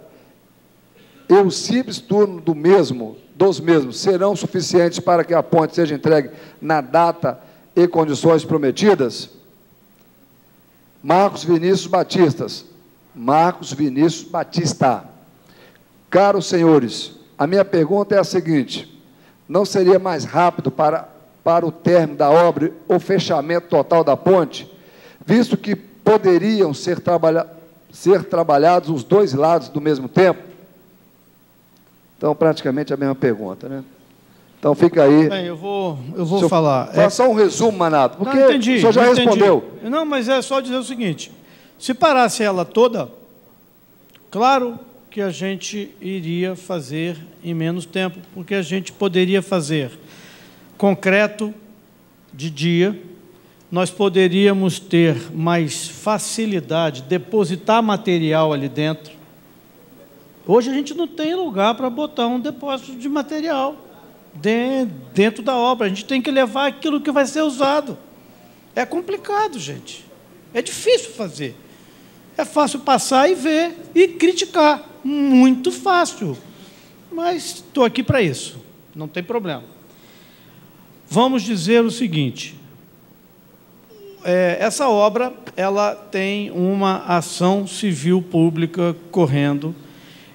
e o simples turno dos mesmos serão suficientes para que a ponte seja entregue na data e condições prometidas? Marcos Vinícius Batista. Caros senhores, a minha pergunta é a seguinte, não seria mais rápido para o término da obra o fechamento total da ponte, visto que poderiam ser trabalhados os dois lados do mesmo tempo? Então, praticamente a mesma pergunta, né? Então, fica aí. Bem, eu vou falar. Faça um resumo, Manato, porque não, entendi, o senhor já respondeu. Não, mas é só dizer o seguinte, se parasse ela toda, claro que a gente iria fazer em menos tempo, porque a gente poderia fazer concreto de dia, nós poderíamos ter mais facilidade, depositar material ali dentro. Hoje a gente não tem lugar para botar um depósito de material dentro da obra, a gente tem que levar aquilo que vai ser usado. É complicado, gente. É difícil fazer. É fácil passar e ver e criticar. Muito fácil. Mas estou aqui para isso. Não tem problema. Vamos dizer o seguinte. Essa obra, ela tem uma ação civil pública correndo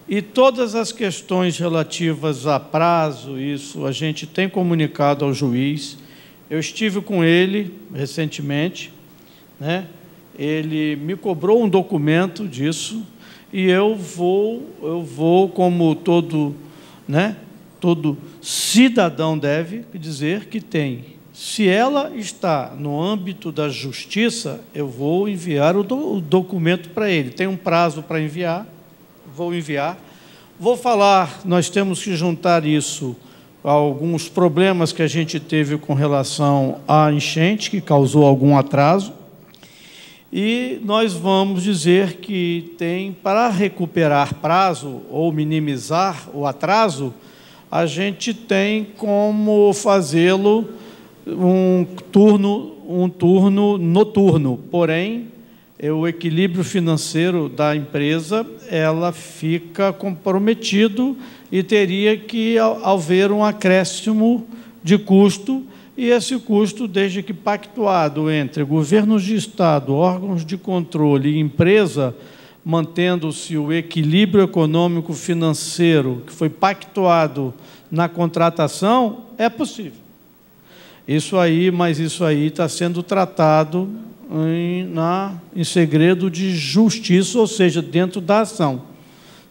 e todas as questões relativas a prazo, isso a gente tem comunicado ao juiz. Eu estive com ele recentemente, né? Ele me cobrou um documento disso e eu vou como todo cidadão deve dizer que tem. Se ela está no âmbito da justiça, eu vou enviar o documento para ele. Tem um prazo para enviar, vou enviar. Vou falar, nós temos que juntar isso a alguns problemas que a gente teve com relação à enchente, que causou algum atraso. E nós vamos dizer que tem, para recuperar prazo ou minimizar o atraso, a gente tem como fazê-lo um turno noturno, porém, o equilíbrio financeiro da empresa, ela fica comprometido e teria que haver um acréscimo de custo, e esse custo, desde que pactuado entre governos de Estado, órgãos de controle e empresa, mantendo-se o equilíbrio econômico financeiro que foi pactuado na contratação, é possível. Mas isso aí está sendo tratado em segredo de justiça, ou seja, dentro da ação.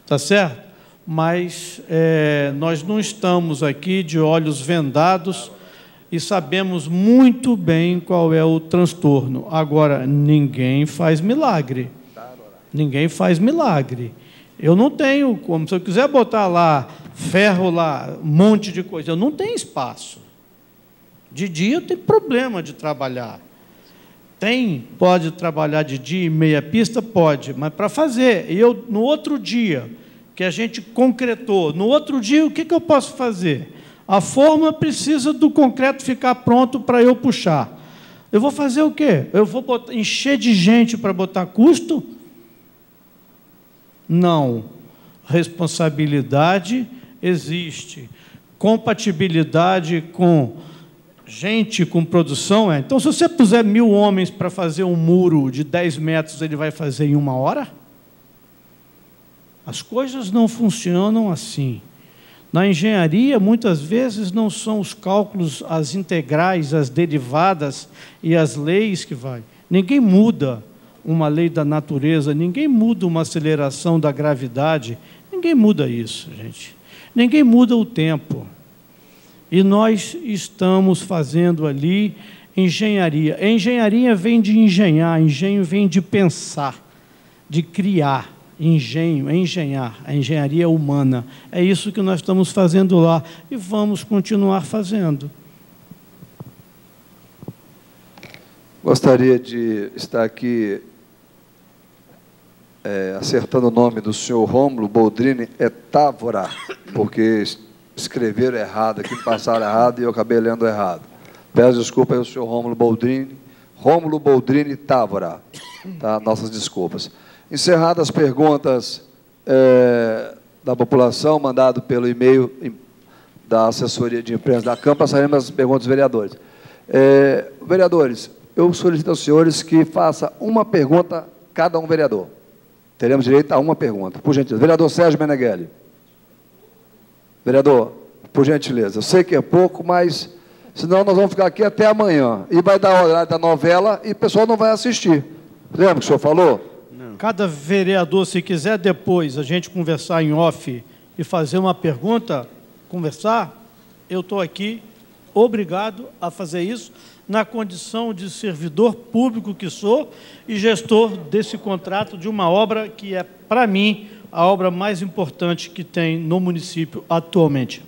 Está certo? Mas nós não estamos aqui de olhos vendados e sabemos muito bem qual é o transtorno. Agora, ninguém faz milagre. Ninguém faz milagre. Eu não tenho como, se eu quiser botar lá, ferro lá, um monte de coisa, eu não tenho espaço. De dia eu tenho problema de trabalhar. Pode trabalhar de dia em meia pista? Pode, mas para fazer. E eu, no outro dia, que a gente concretou, no outro dia, o que eu posso fazer? A forma precisa do concreto ficar pronto para eu puxar. Eu vou fazer o quê? Eu vou encher de gente para botar custo? Não. Responsabilidade existe. Compatibilidade com gente, com produção é. Então, se você puser 1000 homens para fazer um muro de 10 metros, ele vai fazer em 1 hora? As coisas não funcionam assim. Na engenharia, muitas vezes, não são os cálculos, as integrais, as derivadas e as leis que vai. Ninguém muda uma lei da natureza, ninguém muda uma aceleração da gravidade, ninguém muda isso, gente. Ninguém muda o tempo. E nós estamos fazendo ali engenharia. A engenharia vem de engenhar, engenho vem de pensar, de criar. Engenho, engenhar, a engenharia humana. É isso que nós estamos fazendo lá e vamos continuar fazendo. Gostaria de estar aqui acertando o nome do senhor Rômulo Boldrini, é Távora, porque escreveram errado aqui, passaram errado e eu acabei lendo errado. Peço desculpa aí ao senhor Rômulo Boldrini Távora, tá? Nossas desculpas. Encerradas as perguntas da população, mandado pelo e-mail da assessoria de imprensa da Câmara, passaremos as perguntas dos vereadores. Vereadores, eu solicito aos senhores que façam uma pergunta cada um vereador. Teremos direito a uma pergunta, por gentileza. Vereador Sérgio Meneghelli. Vereador, por gentileza, eu sei que é pouco, mas senão nós vamos ficar aqui até amanhã. E vai dar o horário da novela e o pessoal não vai assistir. Lembra que o senhor falou? Cada vereador, se quiser depois a gente conversar em off e fazer uma pergunta, conversar, eu estou aqui obrigado a fazer isso na condição de servidor público que sou e gestor desse contrato de uma obra que é, para mim, a obra mais importante que tem no município atualmente.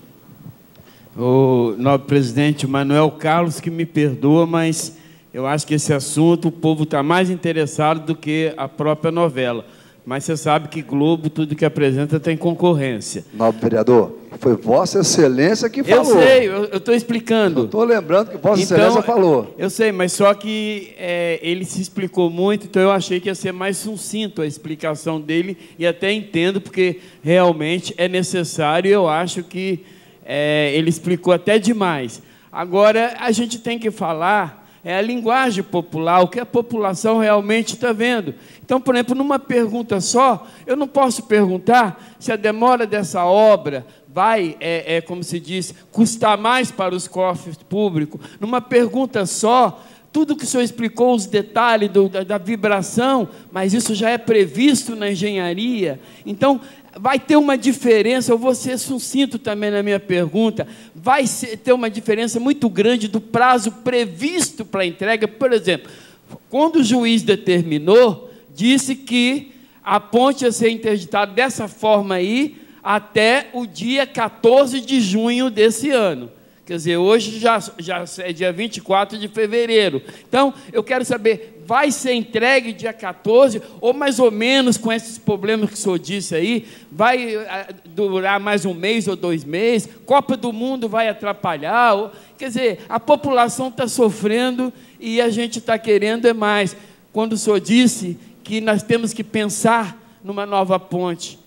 O nobre presidente Manuel Carlos, que me perdoa, mas eu acho que esse assunto o povo está mais interessado do que a própria novela. Mas você sabe que Globo, tudo que apresenta, tem concorrência. Nobre vereador, foi Vossa Excelência que falou. Eu sei, eu estou explicando. Eu estou lembrando que Vossa Excelência falou. Eu sei, mas só que ele se explicou muito, então eu achei que ia ser mais sucinto a explicação dele, e até entendo, porque realmente é necessário, e eu acho que ele explicou até demais. Agora, a gente tem que falar a linguagem popular, o que a população realmente está vendo. Então, por exemplo, numa pergunta só, eu não posso perguntar se a demora dessa obra vai, como se diz, custar mais para os cofres públicos. Numa pergunta só, tudo que o senhor explicou, os detalhes da vibração, mas isso já é previsto na engenharia. Então, vai ter uma diferença, eu vou ser sucinto também na minha pergunta, vai ter uma diferença muito grande do prazo previsto para a entrega. Por exemplo, quando o juiz determinou, disse que a ponte ia ser interditada dessa forma aí até o dia 14 de junho desse ano. Quer dizer, hoje já é dia 24 de fevereiro. Então, eu quero saber, vai ser entregue dia 14, ou mais ou menos com esses problemas que o senhor disse aí, vai durar mais 1 mês ou 2 meses, Copa do Mundo vai atrapalhar, quer dizer, a população está sofrendo e a gente está querendo mais. Quando o senhor disse que nós temos que pensar numa nova ponte,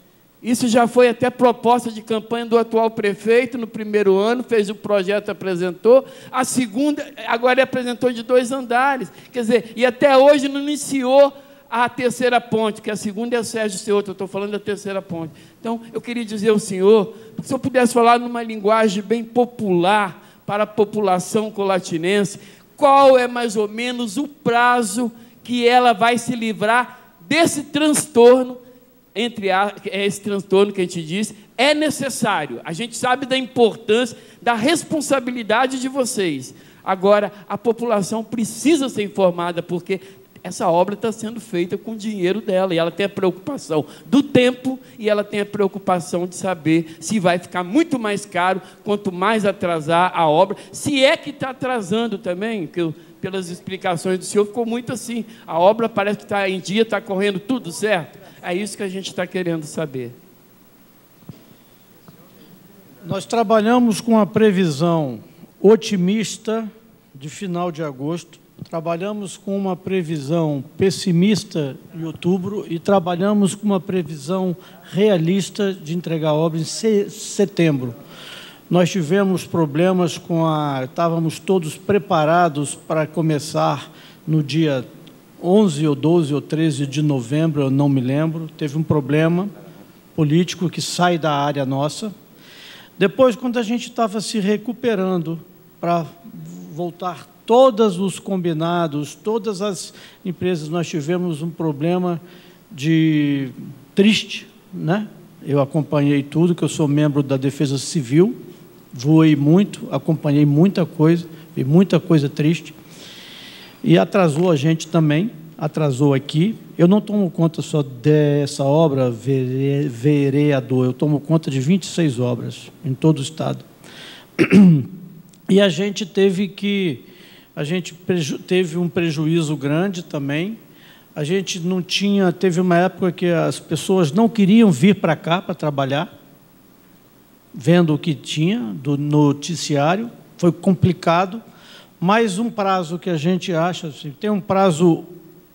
isso já foi até proposta de campanha do atual prefeito no primeiro ano, fez o projeto, apresentou. A segunda, agora ele apresentou de 2 andares. Quer dizer, e até hoje não iniciou a terceira ponte, que a segunda é o Sérgio Seoto, eu estou falando da terceira ponte. Então, eu queria dizer ao senhor, se eu pudesse falar numa linguagem bem popular para a população colatinense, qual é mais ou menos o prazo que ela vai se livrar desse transtorno, esse transtorno que a gente diz, é necessário. A gente sabe da importância, da responsabilidade de vocês. Agora, a população precisa ser informada, porque essa obra está sendo feita com o dinheiro dela, e ela tem a preocupação do tempo, e ela tem a preocupação de saber se vai ficar muito mais caro, quanto mais atrasar a obra, se é que está atrasando também, porque pelas explicações do senhor, ficou muito assim, a obra parece que está em dia, está correndo tudo certo. É isso que a gente está querendo saber. Nós trabalhamos com a previsão otimista de final de agosto, Trabalhamos com uma previsão pessimista em outubro e trabalhamos com uma previsão realista de entregar a obra em setembro. Nós tivemos problemas com estávamos todos preparados para começar no dia 11 ou 12 ou 13 de novembro, eu não me lembro. Teve um problema político que sai da área nossa. Depois, quando a gente estava se recuperando para voltar todos os combinados, todas as empresas, nós tivemos um problema triste, né? Eu acompanhei tudo, que eu sou membro da Defesa Civil, voei muito, acompanhei muita coisa, vi muita coisa triste, e atrasou a gente também, atrasou aqui. Eu não tomo conta só dessa obra, vereador, eu tomo conta de 26 obras em todo o estado. E a gente teve um prejuízo grande também. A gente não tinha, teve uma época que as pessoas não queriam vir para cá para trabalhar, vendo o que tinha do noticiário, foi complicado, mas um prazo que a gente acha, assim, tem um prazo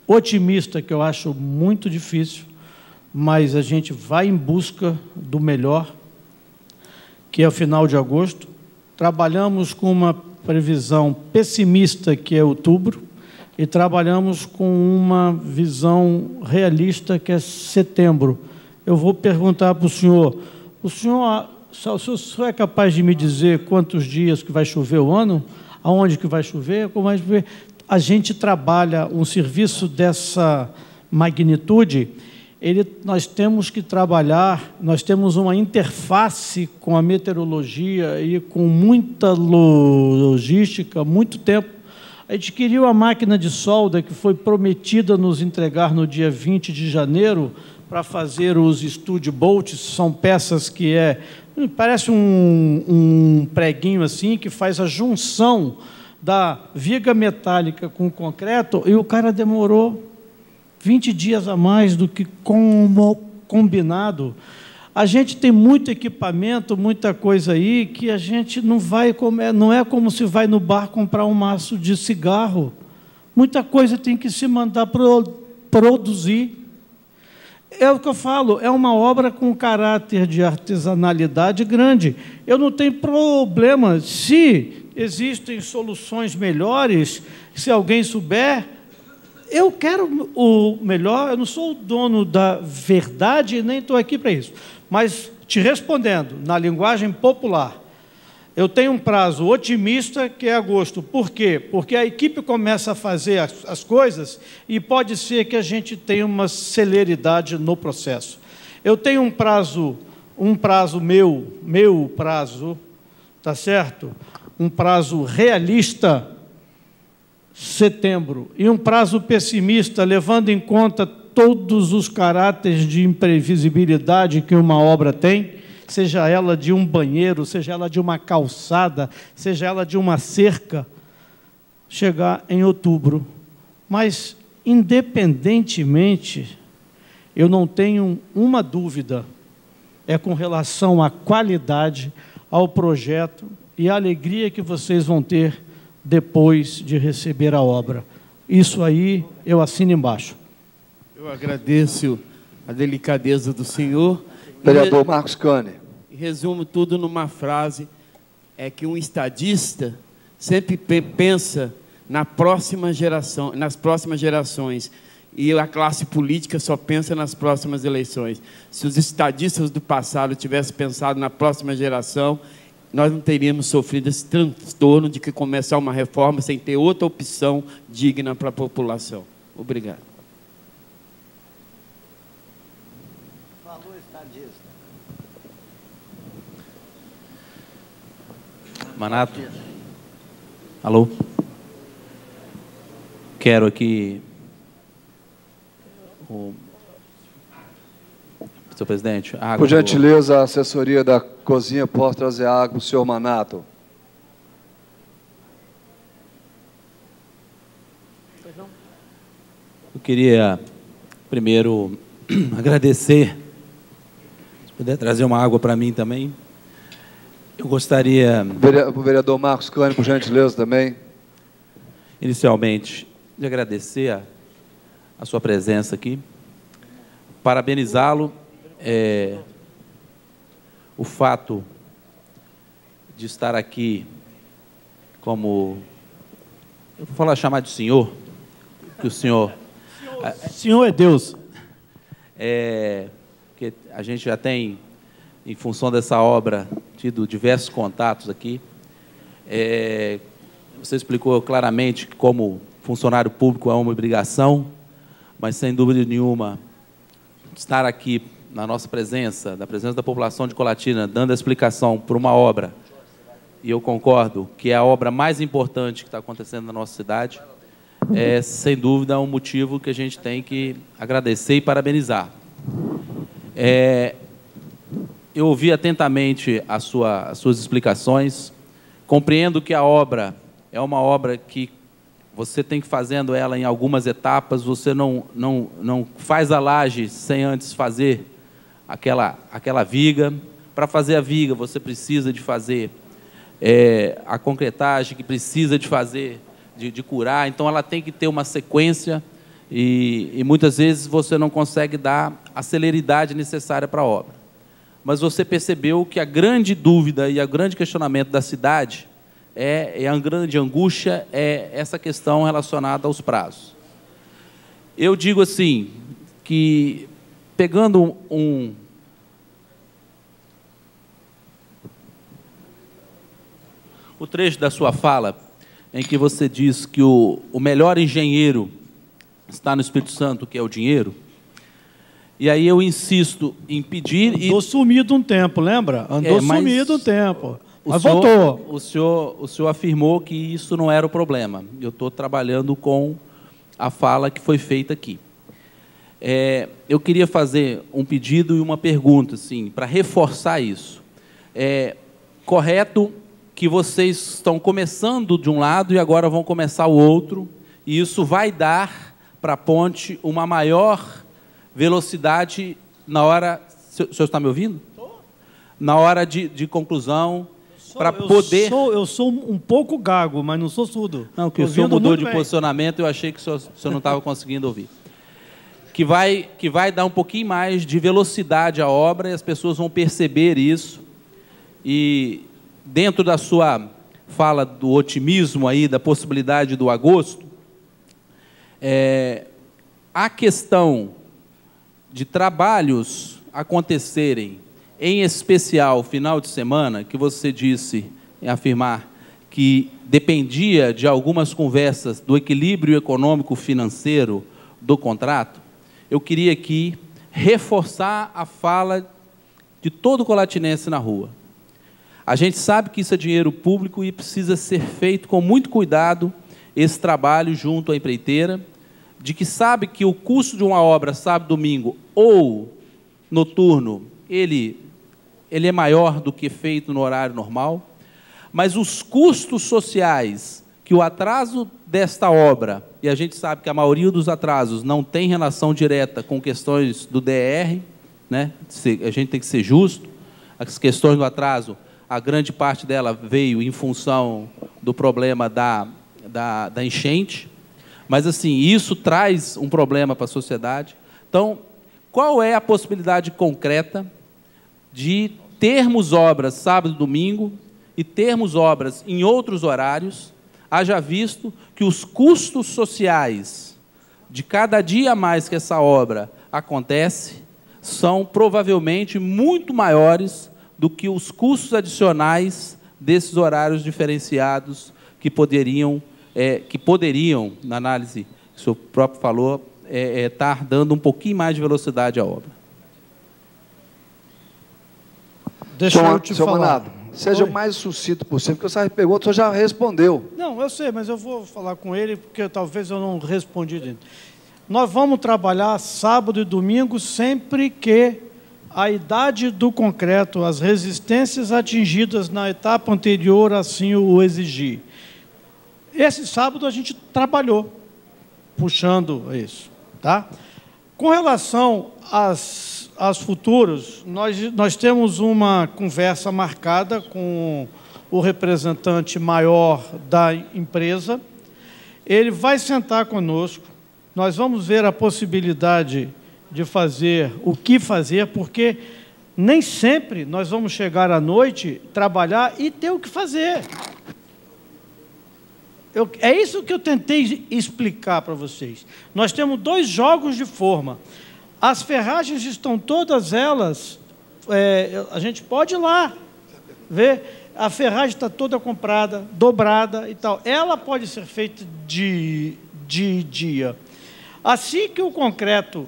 otimista que eu acho muito difícil, mas a gente vai em busca do melhor, que é o final de agosto. Trabalhamos com uma previsão pessimista, que é outubro, e trabalhamos com uma visão realista, que é setembro. Eu vou perguntar para o senhor é capaz de me dizer quantos dias que vai chover o ano? Aonde que vai chover? Como vai chover? A gente trabalha um serviço dessa magnitude, nós temos que trabalhar, nós temos uma interface com a meteorologia e com muita logística, muito tempo. Adquiriu a máquina de solda que foi prometida nos entregar no dia 20 de janeiro para fazer os Stud Bolts, são peças que parece um preguinho assim, que faz a junção da viga metálica com o concreto, e o cara demorou 20 dias a mais do que combinado. A gente tem muito equipamento, muita coisa aí, que a gente não vai comer, não é como se vai no bar comprar um maço de cigarro. Muita coisa tem que se mandar produzir. É o que eu falo, é uma obra com caráter de artesanalidade grande. Eu não tenho problema, se existem soluções melhores, se alguém souber, eu quero o melhor, eu não sou o dono da verdade, nem estou aqui para isso. Mas, te respondendo, na linguagem popular, eu tenho um prazo otimista, que é agosto. Por quê? Porque a equipe começa a fazer as coisas e pode ser que a gente tenha uma celeridade no processo. Eu tenho um prazo meu prazo, tá certo? Um prazo realista, setembro, e um prazo pessimista, levando em conta todos os caráteres de imprevisibilidade que uma obra tem, seja ela de um banheiro, seja ela de uma calçada, seja ela de uma cerca, chegar em outubro. Mas, independentemente, eu não tenho uma dúvida, é com relação à qualidade, ao projeto e à alegria que vocês vão ter depois de receber a obra. Isso aí eu assino embaixo. Eu agradeço a delicadeza do senhor. Vereador Marcos Cane. Resumo tudo numa frase, é que um estadista sempre pensa nas próximas gerações, e a classe política só pensa nas próximas eleições. Se os estadistas do passado tivessem pensado na próxima geração, nós não teríamos sofrido esse transtorno de que começar uma reforma sem ter outra opção digna para a população. Obrigado. Manato. Alô? Quero aqui... Senhor presidente, água... Por gentileza, a assessoria da cozinha pode trazer água para o senhor Manato. Eu queria, primeiro, agradecer. Se puder trazer uma água para mim também. Eu gostaria... O vereador Marcos Cane, por gentileza, também. inicialmente, de agradecer a sua presença aqui, parabenizá-lo, o fato de estar aqui como, eu vou chamar de senhor, que o senhor... Senhor é Deus. Que a gente já tem, em função dessa obra, tido diversos contatos aqui. Você explicou claramente que, como funcionário público, é uma obrigação, mas, sem dúvida nenhuma, estar aqui na nossa presença, na presença da população de Colatina, dando a explicação por uma obra, e eu concordo que é a obra mais importante que está acontecendo na nossa cidade, sem dúvida, um motivo que a gente tem que agradecer e parabenizar. Eu ouvi atentamente as suas explicações, compreendo que a obra é uma obra que você tem que fazendo ela em algumas etapas, você não faz a laje sem antes fazer aquela viga. Para fazer a viga, você precisa de fazer a concretagem, que precisa de fazer, de curar, então ela tem que ter uma sequência e muitas vezes você não consegue dar a celeridade necessária para a obra. Mas você percebeu que a grande dúvida e o grande questionamento da cidade a grande angústia é essa questão relacionada aos prazos. Eu digo assim, que pegando o trecho da sua fala, em que você diz que o melhor engenheiro está no Espírito Santo, que é o dinheiro, e aí eu insisto em pedir... Andou sumido um tempo, lembra? Andou sumido um tempo, mas voltou. O senhor afirmou que isso não era o problema. Eu estou trabalhando com a fala que foi feita aqui. Eu queria fazer um pedido e uma pergunta, assim, para reforçar isso. Correto que vocês estão começando de um lado e agora vão começar o outro, e isso vai dar para a ponte uma maior velocidade na hora... O senhor está me ouvindo? Na hora de conclusão, para poder... Eu sou um pouco gago, mas não sou surdo. Não, que o senhor mudou de posicionamento, eu achei que o senhor não estava conseguindo ouvir. Que vai dar um pouquinho mais de velocidade à obra, e as pessoas vão perceber isso. E dentro da sua fala do otimismo aí, da possibilidade do agosto, a questão de trabalhos acontecerem, em especial final de semana, que você disse em afirmar que dependia de algumas conversas do equilíbrio econômico-financeiro do contrato, eu queria aqui reforçar a fala de todo colatinense na rua. A gente sabe que isso é dinheiro público e precisa ser feito com muito cuidado esse trabalho junto à empreiteira, de que sabe que o custo de uma obra sábado, domingo ou noturno, ele é maior do que feito no horário normal, mas os custos sociais que o atraso desta obra, e a gente sabe que a maioria dos atrasos não tem relação direta com questões do DR, né? A gente tem que ser justo, as questões do atraso, a grande parte dela veio em função do problema da enchente, mas, assim, isso traz um problema para a sociedade. Então, qual é a possibilidade concreta de termos obras sábado e domingo e termos obras em outros horários, haja visto que os custos sociais de cada dia a mais que essa obra acontece são provavelmente muito maiores do que os custos adicionais desses horários diferenciados que poderiam, na análise que o senhor próprio falou, estar dando um pouquinho mais de velocidade à obra. Deixa eu te falar. Manado, seja o mais sucinto possível, porque essa pergunta o senhor já respondeu. Não, eu sei, mas eu vou falar com ele, porque talvez eu não respondi dentro. Nós vamos trabalhar sábado e domingo sempre que a idade do concreto, as resistências atingidas na etapa anterior assim o exigir. Esse sábado a gente trabalhou, puxando isso. Tá? Com relação às futuras, nós temos uma conversa marcada com o representante maior da empresa Ele vai sentar conosco, nós vamos ver a possibilidade de fazer o que fazer, porque nem sempre nós vamos chegar à noite, trabalhar e ter o que fazer. É isso que eu tentei explicar para vocês. Nós temos 2 jogos de forma. As ferragens estão todas elas, a gente pode ir lá ver, a ferragem está toda comprada, dobrada e tal. Ela pode ser feita de dia. Assim que o concreto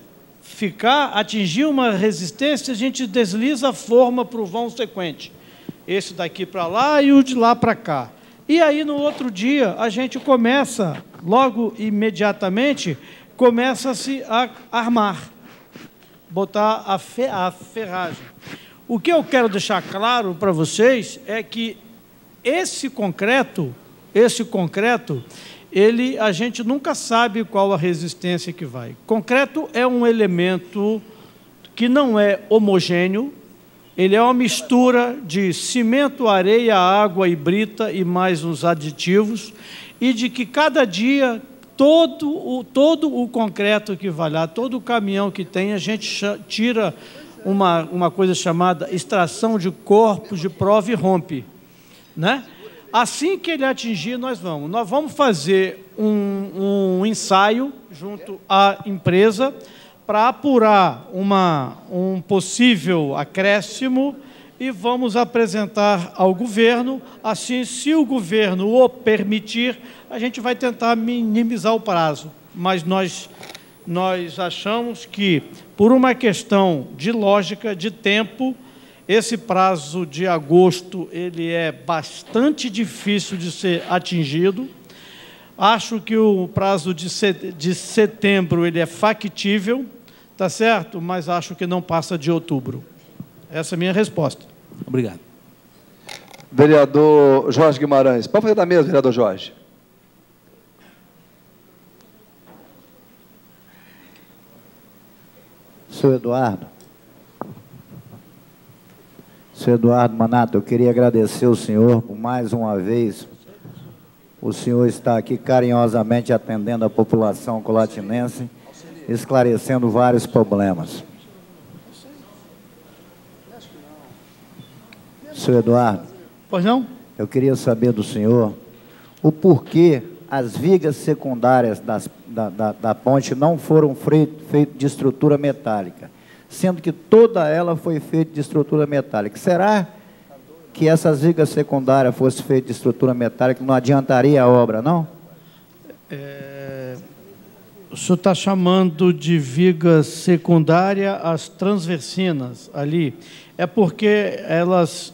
atingir uma resistência, a gente desliza a forma para o vão sequente. Esse daqui para lá e o de lá para cá. E aí, no outro dia, a gente começa, logo imediatamente, começa-se a armar, botar a ferragem. O que eu quero deixar claro para vocês é que esse concreto, a gente nunca sabe qual a resistência que vai. Concreto é um elemento que não é homogêneo, ele é uma mistura de cimento, areia, água e brita e mais uns aditivos, e de que cada dia, todo o concreto que vai lá, todo o caminhão que tem, a gente tira uma coisa chamada extração de corpos de prova e rompe, né? Assim que ele atingir, nós vamos fazer um ensaio junto à empresa para apurar um possível acréscimo e vamos apresentar ao governo. Assim, se o governo o permitir, a gente vai tentar minimizar o prazo. Mas nós achamos que, por uma questão de lógica, de tempo, esse prazo de agosto ele é bastante difícil de ser atingido. Acho que o prazo de setembro ele é factível, tá certo? Mas acho que não passa de outubro. Essa é a minha resposta. Obrigado. Vereador Jorge Guimarães. Pode fazer da mesa, vereador Jorge. Senhor Eduardo Manato, eu queria agradecer ao senhor por mais uma vez. O senhor está aqui carinhosamente atendendo a população colatinense, esclarecendo vários problemas. Senhor Eduardo, pois não? Eu queria saber do senhor o porquê as vigas secundárias da ponte não foram feitas de estrutura metálica, sendo que toda ela foi feita de estrutura metálica. Será que essas vigas secundárias fossem feitas de estrutura metálica não adiantaria a obra, não? O senhor está chamando de viga secundária as transversinas ali. É porque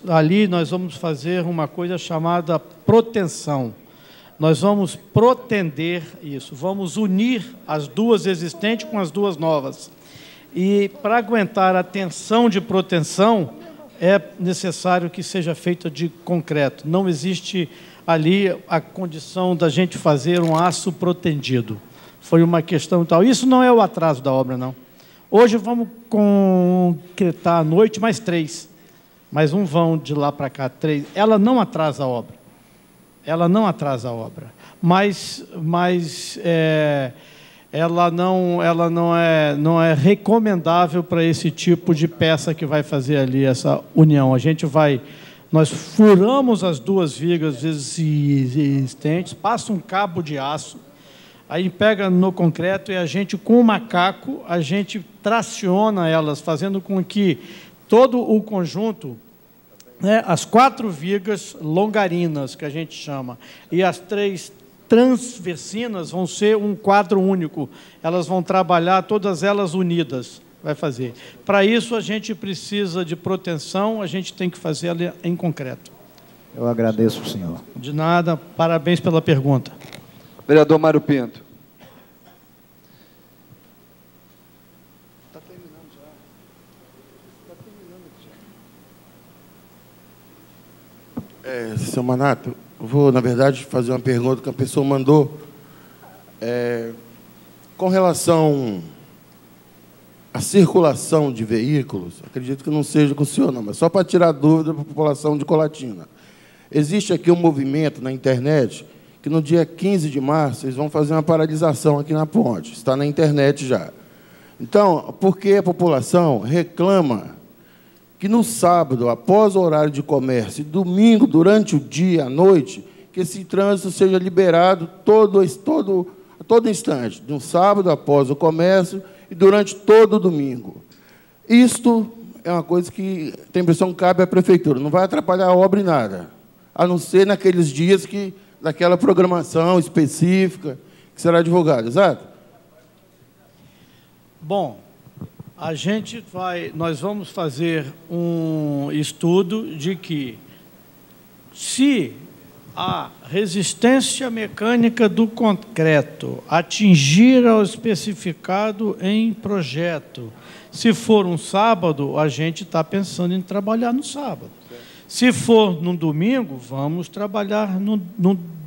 ali nós vamos fazer uma coisa chamada proteção. Nós vamos protender isso, vamos unir as 2 existentes com as 2 novas. E para aguentar a tensão de proteção, é necessário que seja feita de concreto. Não existe ali a condição da gente fazer um aço protendido. Foi uma questão tal. Isso não é o atraso da obra, não. Hoje vamos concretar à noite mais 3. Mais um vão de lá para cá, 3. Ela não atrasa a obra. Ela não atrasa a obra. Mas ela não é recomendável para esse tipo de peça que vai fazer ali essa união. Nós furamos as 2 vigas existentes, passa um cabo de aço, aí pega no concreto e a gente, com o macaco, a gente traciona elas, fazendo com que todo o conjunto, né, as 4 vigas longarinas, que a gente chama, e as 3 transversinas vão ser um quadro único. Elas vão trabalhar, todas elas unidas, vai fazer. Para isso, a gente precisa de proteção, a gente tem que fazer ela em concreto. Eu agradeço o senhor. De nada, parabéns pela pergunta. Vereador Mário Pinto. Está terminando já. Está terminando já. Senhor Manato, vou, na verdade, fazer uma pergunta que a pessoa mandou. Com relação à circulação de veículos, acredito que não seja com o senhor, não, mas só para tirar dúvida para a população de Colatina. Existe aqui um movimento na internet que no dia 15 de março eles vão fazer uma paralisação aqui na ponte. Está na internet já. Então, porque a população reclama que no sábado, após o horário de comércio, e domingo, durante o dia, à noite, que esse trânsito seja liberado a todo instante, de um sábado após o comércio e durante todo o domingo. Isto é uma coisa que tem a impressão que cabe à prefeitura, não vai atrapalhar a obra em nada, a não ser naqueles dias daquela programação específica que será divulgada, exato? Bom, nós vamos fazer um estudo de que, se a resistência mecânica do concreto atingir ao especificado em projeto, se for um sábado, a gente está pensando em trabalhar no sábado. Se for no domingo, vamos trabalhar no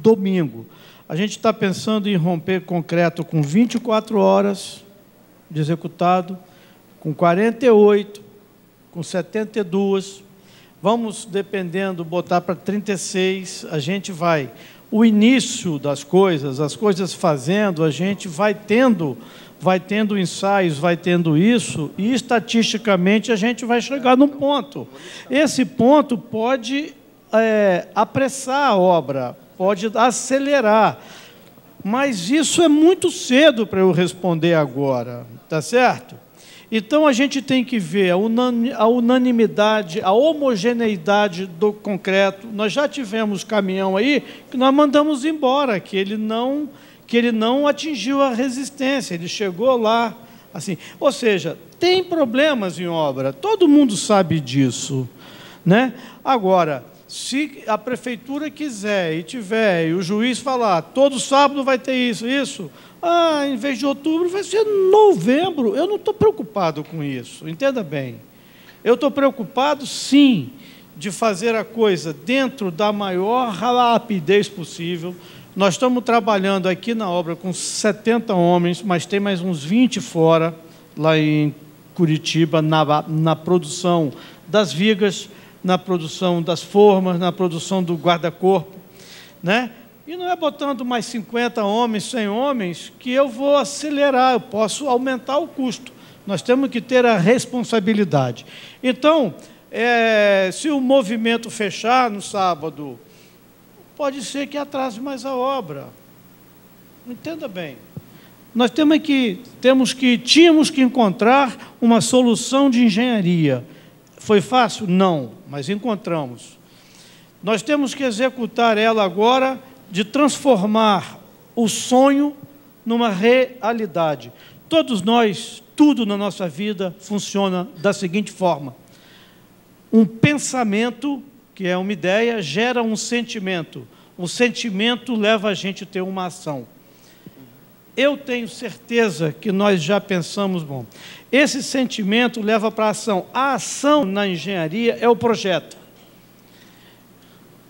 domingo. A gente está pensando em romper concreto com 24 horas de executado, com 48, com 72, vamos, dependendo, botar para 36, a gente vai... O início das coisas, as coisas fazendo, a gente vai tendo ensaios, vai tendo isso, e estatisticamente a gente vai chegar num ponto. Esse ponto pode apressar a obra, pode acelerar, mas isso é muito cedo para eu responder agora, tá certo? Então, a gente tem que ver a unanimidade, a homogeneidade do concreto. Nós já tivemos caminhão aí que nós mandamos embora, que ele não atingiu a resistência, ele chegou lá, assim. Ou seja, tem problemas em obra, todo mundo sabe disso, né? Agora, se a prefeitura quiser e tiver, e o juiz falar, todo sábado vai ter isso, em vez de outubro, vai ser novembro. Eu não estou preocupado com isso, entenda bem. Eu estou preocupado, sim, de fazer a coisa dentro da maior rapidez possível. Nós estamos trabalhando aqui na obra com 70 homens, mas tem mais uns 20 fora, lá em Curitiba, na produção das vigas, na produção das formas, na produção do guarda-corpo, né? E não é botando mais 50 homens, 100 homens, que eu vou acelerar, eu posso aumentar o custo. Nós temos que ter a responsabilidade. Então, se o movimento fechar no sábado, pode ser que atrase mais a obra. Entenda bem. Nós tínhamos que encontrar uma solução de engenharia. Foi fácil? Não, mas encontramos. Nós temos que executar ela agora, de transformar o sonho numa realidade. Todos nós, tudo na nossa vida funciona da seguinte forma: um pensamento, que é uma ideia, gera um sentimento leva a gente a ter uma ação. Eu tenho certeza que nós já pensamos, bom, esse sentimento leva para a ação. A ação na engenharia é o projeto.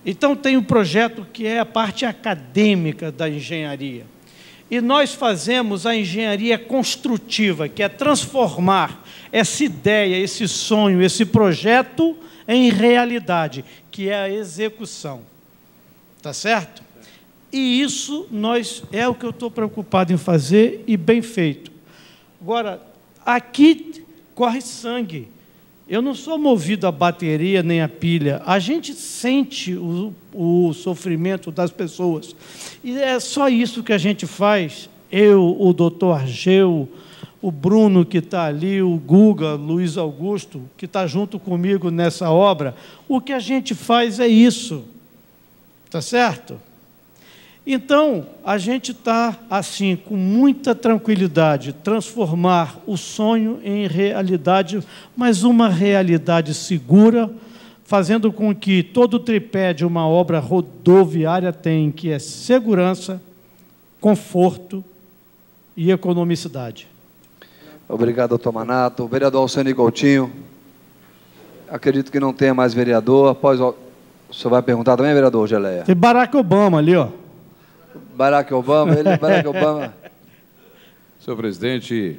Então, tem um projeto que é a parte acadêmica da engenharia. E nós fazemos a engenharia construtiva, que é transformar essa ideia, esse sonho, esse projeto em realidade, que é a execução. Tá certo? E isso é o que eu estou preocupado em fazer, e bem feito. Agora, aqui corre sangue. Eu não sou movido a bateria nem a pilha. A gente sente o sofrimento das pessoas. E é só isso que a gente faz. Eu, o doutor Argeu, o Bruno, que está ali, o Guga, Luiz Augusto, que está junto comigo nessa obra. O que a gente faz é isso. Tá certo? Então, a gente está, assim, com muita tranquilidade, transformar o sonho em realidade, mas uma realidade segura, fazendo com que todo o tripé de uma obra rodoviária tenha, que é segurança, conforto e economicidade. Obrigado, doutor Manato. O vereador Alcene Coutinho. Acredito que não tenha mais vereador. Após o senhor vai perguntar também, vereador Geleia? Tem Barack Obama ali, ó. Barack Obama, Barack Obama. Senhor presidente,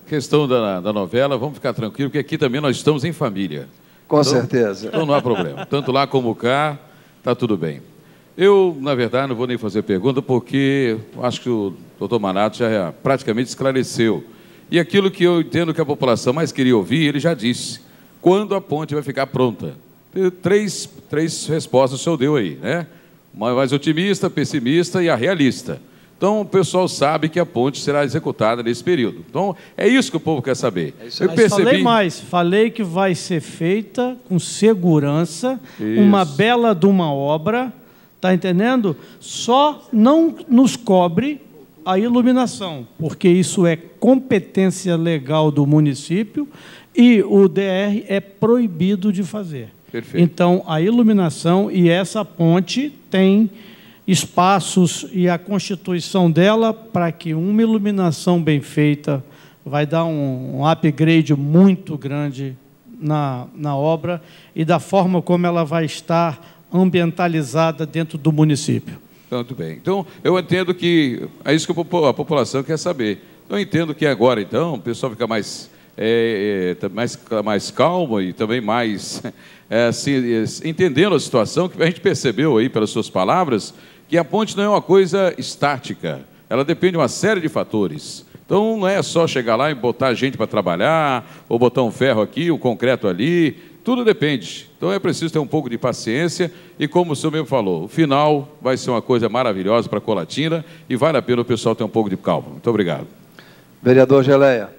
questão da novela, vamos ficar tranquilos, porque aqui também nós estamos em família. Com certeza. Então não há problema. Tanto lá como cá, está tudo bem. Eu, na verdade, não vou nem fazer pergunta, porque acho que o doutor Manato já praticamente esclareceu. E aquilo que eu entendo que a população mais queria ouvir, ele já disse. Quando a ponte vai ficar pronta? Três respostas o senhor deu aí, né? Mais otimista, pessimista e a realista. Então, o pessoal sabe que a ponte será executada nesse período. Então, é isso que o povo quer saber. Eu percebi... falei que vai ser feita com segurança, uma bela de uma obra, tá entendendo? Só não nos cobre a iluminação, porque isso é competência legal do município e o DR é proibido de fazer. Perfeito. Então, a iluminação e essa ponte tem espaços e a constituição dela para que uma iluminação bem feita vai dar um upgrade muito grande na obra e da forma como ela vai estar ambientalizada dentro do município. Muito bem. Então, eu entendo que é isso que a população quer saber. Eu entendo que agora, então, o pessoal fica mais calmo e também mais assim, entendendo a situação, que a gente percebeu aí pelas suas palavras, que a ponte não é uma coisa estática, ela depende de uma série de fatores. Então, não é só chegar lá e botar gente para trabalhar, ou botar um ferro aqui, um concreto ali, tudo depende. Então, é preciso ter um pouco de paciência e, como o senhor mesmo falou, o final vai ser uma coisa maravilhosa para a Colatina e vale a pena o pessoal ter um pouco de calma. Muito obrigado. Vereador Geleia.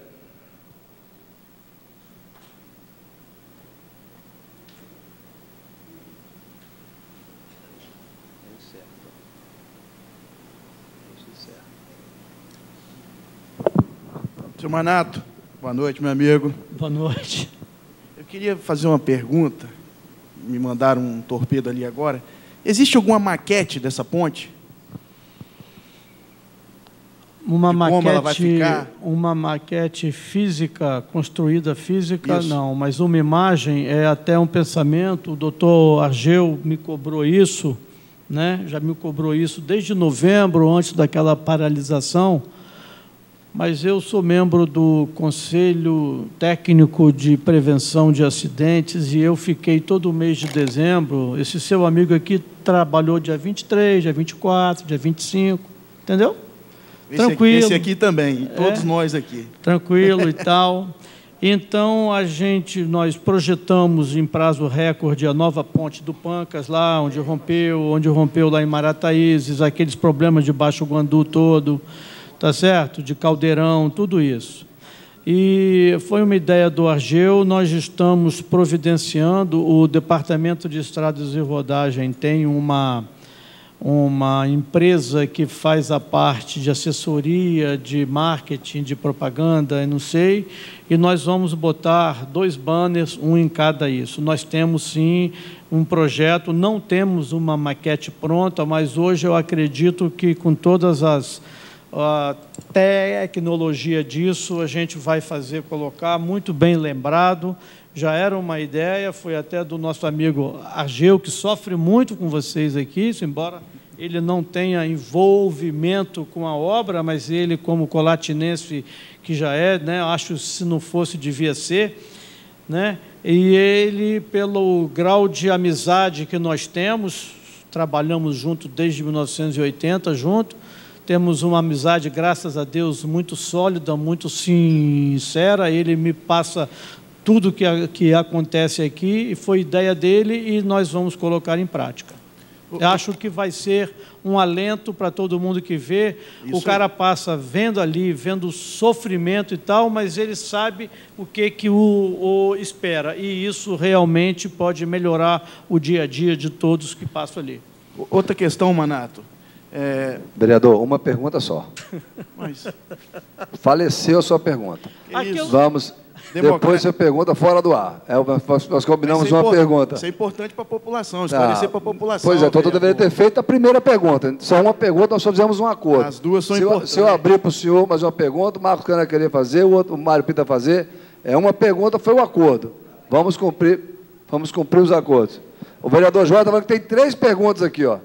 Senhor Manato, boa noite, meu amigo. Boa noite. Eu queria fazer uma pergunta, me mandaram um torpedo ali agora. Existe alguma maquete dessa ponte? Uma como ela vai ficar? Uma maquete física, construída física, Isso. não, mas uma imagem é até um pensamento. O doutor Argeu me cobrou isso, né? Já me cobrou isso desde novembro, antes daquela paralisação. Mas eu sou membro do Conselho Técnico de Prevenção de Acidentes e eu fiquei todo o mês de dezembro. Esse seu amigo aqui trabalhou dia 23, dia 24, dia 25, entendeu? Tranquilo. Esse aqui também, todos nós aqui. Tranquilo e tal. Então, nós projetamos em prazo recorde a nova ponte do Pancas, lá onde rompeu lá em Marataízes, aqueles problemas de Baixo Guandu todo, tá certo? De Caldeirão, tudo isso. E foi uma ideia do Argeu, nós estamos providenciando, o Departamento de Estradas e Rodagem tem uma empresa que faz a parte de assessoria, de marketing, de propaganda, não sei, e nós vamos botar 2 banners, um em cada isso. Nós temos, sim, um projeto, não temos uma maquete pronta, mas hoje eu acredito que com todas a tecnologia disso, a gente vai colocar muito bem lembrado. Já era uma ideia, foi até do nosso amigo Argeu, que sofre muito com vocês aqui, embora ele não tenha envolvimento com a obra, mas ele, como colatinense que já é, né, acho que se não fosse, devia ser, né, e ele, pelo grau de amizade que nós temos, trabalhamos junto desde 1980, temos uma amizade, graças a Deus, muito sólida, muito sincera. Ele me passa tudo que acontece aqui, e foi ideia dele, e nós vamos colocar em prática. Eu acho que vai ser um alento para todo mundo que vê. Isso. O cara passa vendo ali, vendo o sofrimento e tal, mas ele sabe o que o espera, e isso realmente pode melhorar o dia a dia de todos que passam ali. Outra questão, Manato. Vereador, uma pergunta só. Mas... Faleceu a sua pergunta. Vamos... Democrático. Depois você pergunta fora do ar. Nós combinamos uma pergunta. Isso é importante para a população, esclarecer para a população. Pois é, então eu deveria ter feito a primeira pergunta. Só uma pergunta, nós só fizemos um acordo. As duas são importantes. Se eu abrir para o senhor mais uma pergunta, o Marcos Cana querer fazer, o Mário Pita fazer, uma pergunta foi o acordo. Vamos cumprir os acordos. O vereador João está falando que tem 3 perguntas aqui, ó.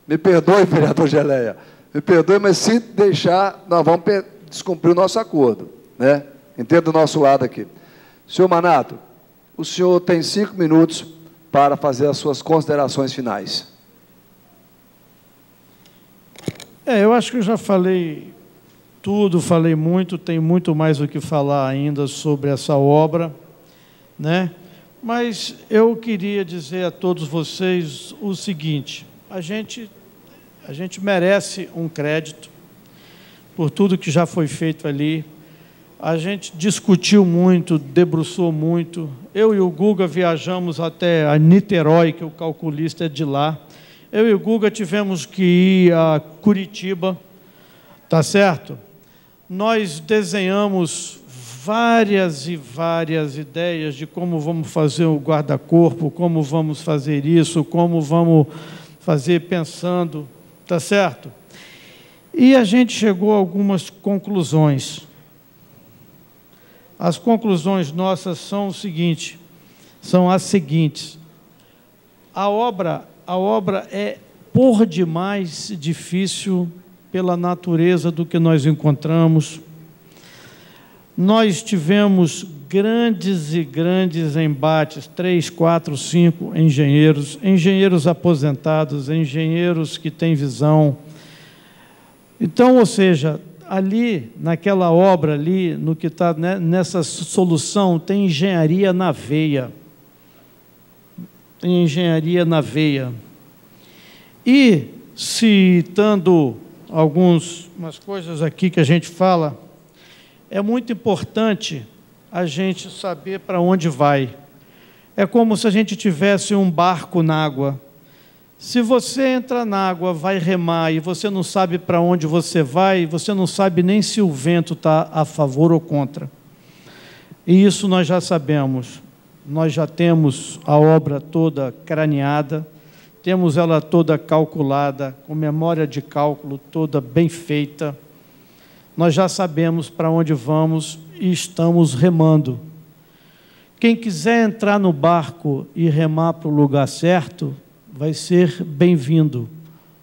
Me perdoe, vereador Geleia. Me perdoe, mas se deixar, nós vamos descumprir o nosso acordo, né? Entenda do nosso lado aqui. Senhor Manato, o senhor tem 5 minutos para fazer as suas considerações finais. Eu acho que eu já falei tudo, falei muito, tem muito mais o que falar ainda sobre essa obra, né? Mas eu queria dizer a todos vocês o seguinte: a gente merece um crédito por tudo que já foi feito ali. A gente discutiu muito, debruçou muito. Eu e o Guga viajamos até a Niterói, que o calculista é de lá. Eu e o Guga tivemos que ir a Curitiba, tá certo? Nós desenhamos várias e várias ideias de como vamos fazer o guarda-corpo, como vamos fazer isso, como vamos fazer pensando, tá certo? E a gente chegou a algumas conclusões. As conclusões nossas são as seguintes. A obra é por demais difícil pela natureza do que nós encontramos. Nós tivemos grandes e grandes embates, 3, 4, 5 engenheiros aposentados, engenheiros que têm visão. Então, ou seja, ali, naquela obra ali, no que está, né, nessa solução, tem engenharia na veia. Tem engenharia na veia. E, citando umas coisas aqui que a gente fala, é muito importante a gente saber para onde vai. É como se a gente tivesse um barco na água. Se você entra na água, vai remar, e você não sabe para onde você vai, você não sabe nem se o vento está a favor ou contra. E isso nós já sabemos. Nós já temos a obra toda craneada, temos ela toda calculada, com memória de cálculo toda bem feita. Nós já sabemos para onde vamos e estamos remando. Quem quiser entrar no barco e remar para o lugar certo, vai ser bem-vindo.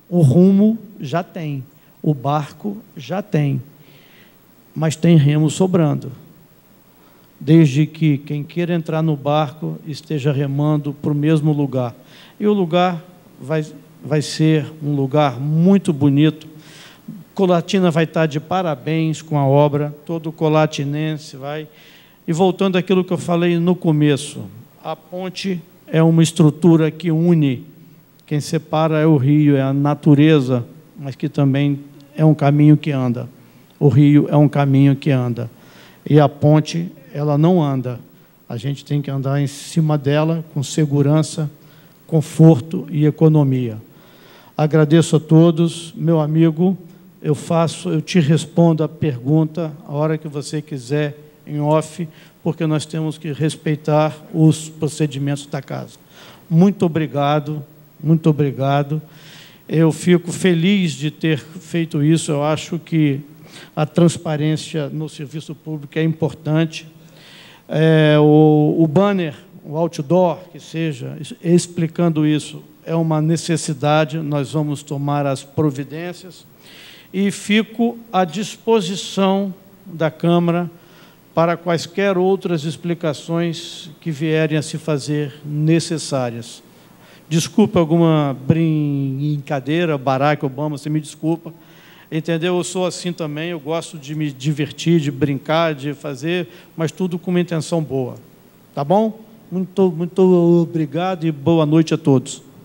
O rumo já tem, o barco já tem, mas tem remo sobrando. Desde que quem queira entrar no barco esteja remando para o mesmo lugar. E o lugar vai ser um lugar muito bonito. Colatina vai estar de parabéns com a obra, todo colatinense vai. E voltando àquilo que eu falei no começo, a ponte é uma estrutura que une. Quem separa é o rio, é a natureza, mas que também é um caminho que anda. O rio é um caminho que anda. E a ponte, ela não anda. A gente tem que andar em cima dela com segurança, conforto e economia. Agradeço a todos. Meu amigo, eu te respondo a pergunta a hora que você quiser, em off, porque nós temos que respeitar os procedimentos da casa. Muito obrigado. Muito obrigado. Eu fico feliz de ter feito isso. Eu acho que a transparência no serviço público é importante. O banner, o outdoor, que seja, explicando isso, é uma necessidade, nós vamos tomar as providências. E fico à disposição da Câmara para quaisquer outras explicações que vierem a se fazer necessárias. Desculpa alguma brincadeira, Barack Obama, você me desculpa, entendeu? Eu sou assim também, eu gosto de me divertir, de brincar, de fazer, mas tudo com uma intenção boa, tá bom? Muito obrigado e boa noite a todos.